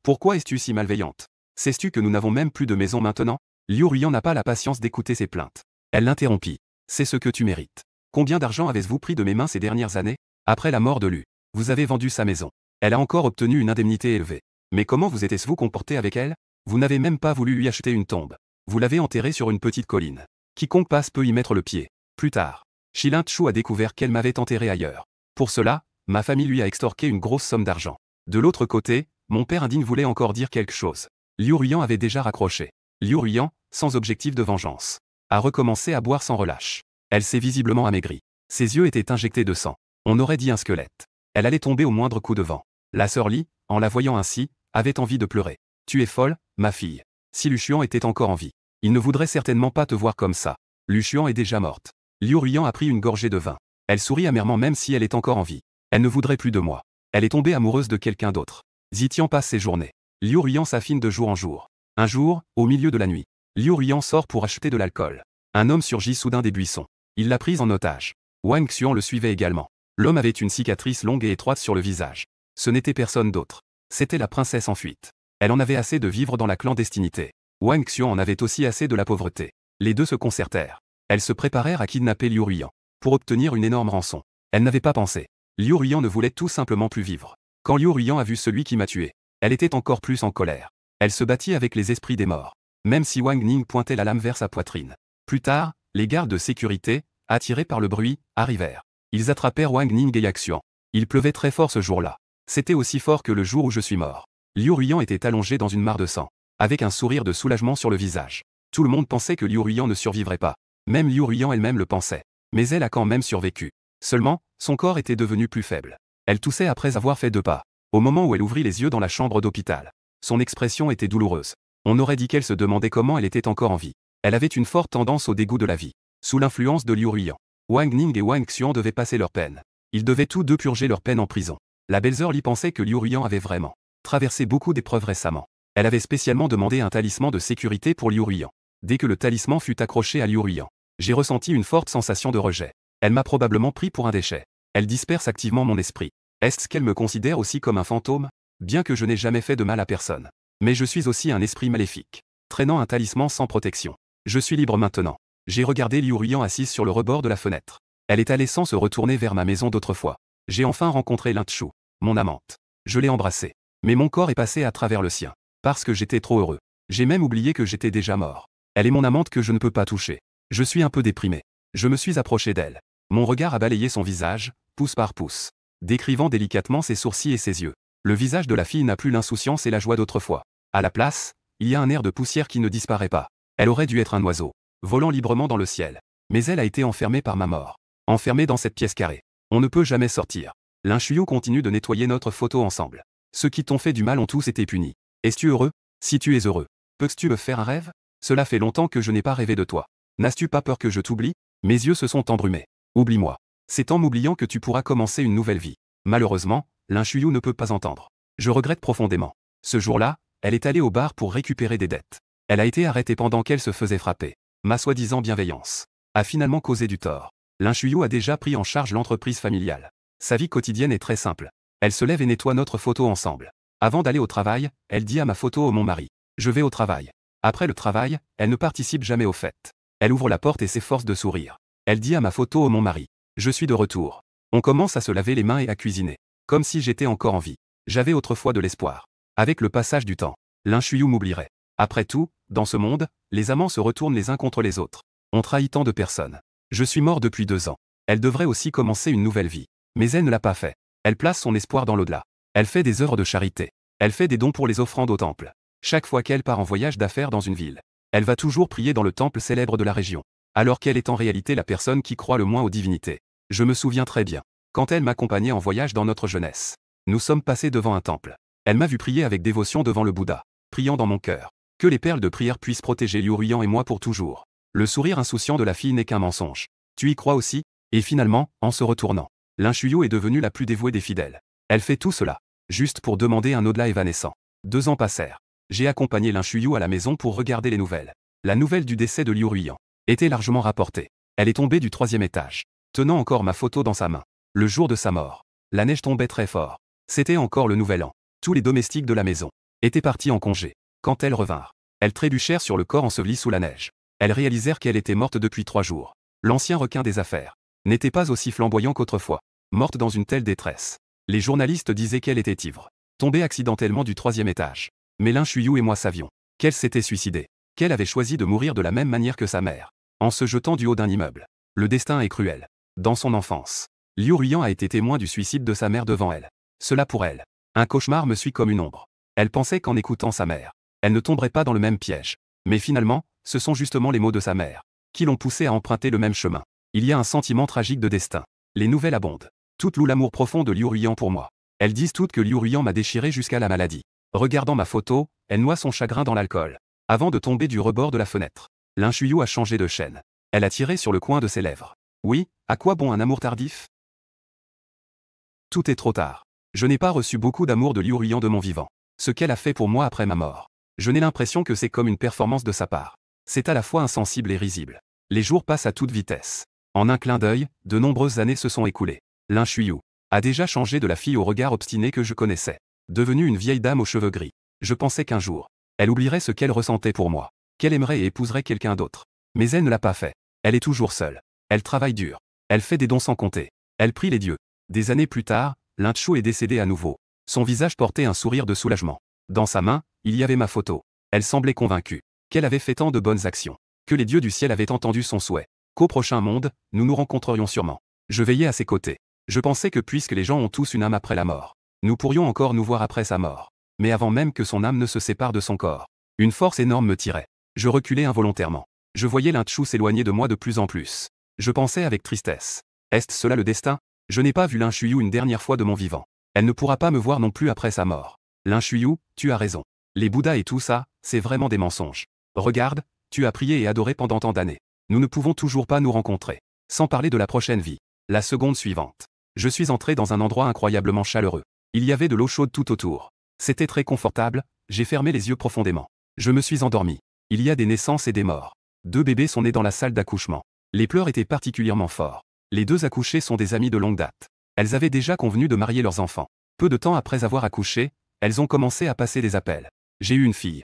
Pourquoi es-tu si malveillante? Sais-tu que nous n'avons même plus de maison maintenant? Liu Ruian n'a pas la patience d'écouter ses plaintes. Elle l'interrompit. C'est ce que tu mérites. Combien d'argent avez-vous pris de mes mains ces dernières années? Après la mort de Lu, vous avez vendu sa maison. Elle a encore obtenu une indemnité élevée. Mais comment vous étiez-vous comporté avec elle? Vous n'avez même pas voulu lui acheter une tombe. Vous l'avez enterrée sur une petite colline. Quiconque passe peut y mettre le pied. Plus tard, Shilin Chu a découvert qu'elle m'avait enterré ailleurs. Pour cela, ma famille lui a extorqué une grosse somme d'argent. De l'autre côté, mon père indigne voulait encore dire quelque chose. Liu Ruian avait déjà raccroché. Liu Ruian, sans objectif de vengeance, a recommencé à boire sans relâche. Elle s'est visiblement amaigrie. Ses yeux étaient injectés de sang. On aurait dit un squelette. Elle allait tomber au moindre coup de vent. La sœur Li, en la voyant ainsi, avait envie de pleurer. Tu es folle, ma fille. Si Luchuan était encore en vie, il ne voudrait certainement pas te voir comme ça. Luchuan est déjà morte. Liu Ruian a pris une gorgée de vin. Elle sourit amèrement même si elle est encore en vie. Elle ne voudrait plus de moi. Elle est tombée amoureuse de quelqu'un d'autre. Zitian passe ses journées. Liu Ruian s'affine de jour en jour. Un jour, au milieu de la nuit, Liu Ruian sort pour acheter de l'alcool. Un homme surgit soudain des buissons. Il l'a prise en otage. Wang Xuan le suivait également. L'homme avait une cicatrice longue et étroite sur le visage. Ce n'était personne d'autre. C'était la princesse en fuite. Elle en avait assez de vivre dans la clandestinité. Wang Xuan en avait aussi assez de la pauvreté. Les deux se concertèrent. Elles se préparèrent à kidnapper Liu Ruian pour obtenir une énorme rançon. Elle n'avait pas pensé. Liu Ruian ne voulait tout simplement plus vivre. Quand Liu Ruian a vu celui qui m'a tué, elle était encore plus en colère. Elle se battit avec les esprits des morts. Même si Wang Ning pointait la lame vers sa poitrine. Plus tard, les gardes de sécurité, attirés par le bruit, arrivèrent. Ils attrapèrent Wang Ning et Yak Xuan. Il pleuvait très fort ce jour-là. C'était aussi fort que le jour où je suis mort. Liu Ruian était allongé dans une mare de sang, avec un sourire de soulagement sur le visage. Tout le monde pensait que Liu Ruian ne survivrait pas. Même Liu Ruian elle-même le pensait. Mais elle a quand même survécu. Seulement, son corps était devenu plus faible. Elle toussait après avoir fait 2 pas. Au moment où elle ouvrit les yeux dans la chambre d'hôpital. Son expression était douloureuse. On aurait dit qu'elle se demandait comment elle était encore en vie. Elle avait une forte tendance au dégoût de la vie. Sous l'influence de Liu Ruian, Wang Ning et Wang Xuan devaient passer leur peine. Ils devaient tous deux purger leur peine en prison. La belle-sœur Li pensait que Liu Ruian avait vraiment traversé beaucoup d'épreuves récemment. Elle avait spécialement demandé un talisman de sécurité pour Liu Ruian. Dès que le talisman fut accroché à Liu Ruian, j'ai ressenti une forte sensation de rejet. Elle m'a probablement pris pour un déchet. Elle disperse activement mon esprit. Est-ce qu'elle me considère aussi comme un fantôme? Bien que je n'ai jamais fait de mal à personne. Mais je suis aussi un esprit maléfique, traînant un talisman sans protection. Je suis libre maintenant. J'ai regardé Liu Ruian assise sur le rebord de la fenêtre. Elle est allée sans se retourner vers ma maison d'autrefois. J'ai enfin rencontré Lin Chu, mon amante. Je l'ai embrassée. Mais mon corps est passé à travers le sien. Parce que j'étais trop heureux. J'ai même oublié que j'étais déjà mort. Elle est mon amante que je ne peux pas toucher. Je suis un peu déprimé. Je me suis approché d'elle. Mon regard a balayé son visage, pouce par pouce, décrivant délicatement ses sourcils et ses yeux. Le visage de la fille n'a plus l'insouciance et la joie d'autrefois. À la place, il y a un air de poussière qui ne disparaît pas. Elle aurait dû être un oiseau, volant librement dans le ciel. Mais elle a été enfermée par ma mort. Enfermée dans cette pièce carrée. On ne peut jamais sortir. Lin Chuyo continue de nettoyer notre photo ensemble. Ceux qui t'ont fait du mal ont tous été punis. Es-tu heureux? Si tu es heureux, peux-tu me faire un rêve? Cela fait longtemps que je n'ai pas rêvé de toi. N'as-tu pas peur que je t'oublie? Mes yeux se sont embrumés. Oublie-moi. C'est en m'oubliant que tu pourras commencer une nouvelle vie. Malheureusement, Lin Chuyo ne peut pas entendre. Je regrette profondément. Ce jour-là, elle est allée au bar pour récupérer des dettes. Elle a été arrêtée pendant qu'elle se faisait frapper. Ma soi-disant bienveillance a finalement causé du tort. Lin Chuyo a déjà pris en charge l'entreprise familiale. Sa vie quotidienne est très simple. Elle se lève et nettoie notre photo ensemble. Avant d'aller au travail, elle dit à ma photo au mon mari. Je vais au travail. Après le travail, elle ne participe jamais aux fêtes. Elle ouvre la porte et s'efforce de sourire. Elle dit à ma photo au mon mari. Je suis de retour. On commence à se laver les mains et à cuisiner. Comme si j'étais encore en vie. J'avais autrefois de l'espoir. Avec le passage du temps, Lin Shuyu m'oublierait. Après tout, dans ce monde, les amants se retournent les uns contre les autres. On trahit tant de personnes. Je suis mort depuis 2 ans. Elle devrait aussi commencer une nouvelle vie. Mais elle ne l'a pas fait. Elle place son espoir dans l'au-delà. Elle fait des œuvres de charité. Elle fait des dons pour les offrandes au temple. Chaque fois qu'elle part en voyage d'affaires dans une ville, elle va toujours prier dans le temple célèbre de la région. Alors qu'elle est en réalité la personne qui croit le moins aux divinités. Je me souviens très bien. Quand elle m'accompagnait en voyage dans notre jeunesse. Nous sommes passés devant un temple. Elle m'a vu prier avec dévotion devant le Bouddha, priant dans mon cœur. Que les perles de prière puissent protéger Liu Ruiyan et moi pour toujours. Le sourire insouciant de la fille n'est qu'un mensonge. Tu y crois aussi? Et finalement, en se retournant, Lin Shuyu est devenue la plus dévouée des fidèles. Elle fait tout cela, juste pour demander un au-delà évanescent. 2 ans passèrent. J'ai accompagné Lin Shuyu à la maison pour regarder les nouvelles. La nouvelle du décès de Liu Ruiyan était largement rapportée. Elle est tombée du 3e étage, tenant encore ma photo dans sa main. Le jour de sa mort, la neige tombait très fort. C'était encore le nouvel an. Tous les domestiques de la maison étaient partis en congé. Quand elles revinrent, elles trébuchèrent sur le corps enseveli sous la neige. Elles réalisèrent qu'elle était morte depuis 3 jours. L'ancien requin des affaires n'était pas aussi flamboyant qu'autrefois. Morte dans une telle détresse. Les journalistes disaient qu'elle était ivre. Tombée accidentellement du 3e étage. Mais Lin Shuyu et moi savions qu'elle s'était suicidée. Qu'elle avait choisi de mourir de la même manière que sa mère. En se jetant du haut d'un immeuble. Le destin est cruel. Dans son enfance, Liu Ruiyan a été témoin du suicide de sa mère devant elle. Cela pour elle. Un cauchemar me suit comme une ombre. Elle pensait qu'en écoutant sa mère, elle ne tomberait pas dans le même piège. Mais finalement, ce sont justement les mots de sa mère qui l'ont poussée à emprunter le même chemin. Il y a un sentiment tragique de destin. Les nouvelles abondent. Toutes louent l'amour profond de Liu Ruiyan pour moi. Elles disent toutes que Liu Ruiyan m'a déchiré jusqu'à la maladie. Regardant ma photo, elle noie son chagrin dans l'alcool. Avant de tomber du rebord de la fenêtre, Lin Shuyu a changé de chaîne. Elle a tiré sur le coin de ses lèvres. Oui, à quoi bon un amour tardif? Tout est trop tard. Je n'ai pas reçu beaucoup d'amour de Liu Ruiyan de mon vivant. Ce qu'elle a fait pour moi après ma mort. Je n'ai l'impression que c'est comme une performance de sa part. C'est à la fois insensible et risible. Les jours passent à toute vitesse. En un clin d'œil, de nombreuses années se sont écoulées. Lin Shuyu a déjà changé de la fille au regard obstiné que je connaissais. Devenue une vieille dame aux cheveux gris. Je pensais qu'un jour, elle oublierait ce qu'elle ressentait pour moi. Qu'elle aimerait et épouserait quelqu'un d'autre. Mais elle ne l'a pas fait. Elle est toujours seule. Elle travaille dur. Elle fait des dons sans compter. Elle prie les dieux. Des années plus tard, Lin Chu est décédé à nouveau. Son visage portait un sourire de soulagement. Dans sa main, il y avait ma photo. Elle semblait convaincue qu'elle avait fait tant de bonnes actions, que les dieux du ciel avaient entendu son souhait, qu'au prochain monde, nous nous rencontrerions sûrement. Je veillais à ses côtés. Je pensais que puisque les gens ont tous une âme après la mort, nous pourrions encore nous voir après sa mort. Mais avant même que son âme ne se sépare de son corps, une force énorme me tirait. Je reculais involontairement. Je voyais Lin Chu s'éloigner de moi de plus en plus. Je pensais avec tristesse. Est-ce cela le destin? Je n'ai pas vu Lin Shuyu une dernière fois de mon vivant. Elle ne pourra pas me voir non plus après sa mort. Lin Shuyu, tu as raison. Les Bouddhas et tout ça, c'est vraiment des mensonges. Regarde, tu as prié et adoré pendant tant d'années. Nous ne pouvons toujours pas nous rencontrer. Sans parler de la prochaine vie. La seconde suivante. Je suis entré dans un endroit incroyablement chaleureux. Il y avait de l'eau chaude tout autour. C'était très confortable, j'ai fermé les yeux profondément. Je me suis endormi. Il y a des naissances et des morts. 2 bébés sont nés dans la salle d'accouchement. Les pleurs étaient particulièrement forts. Les 2 accouchés sont des amies de longue date. Elles avaient déjà convenu de marier leurs enfants. Peu de temps après avoir accouché, elles ont commencé à passer des appels. J'ai eu une fille.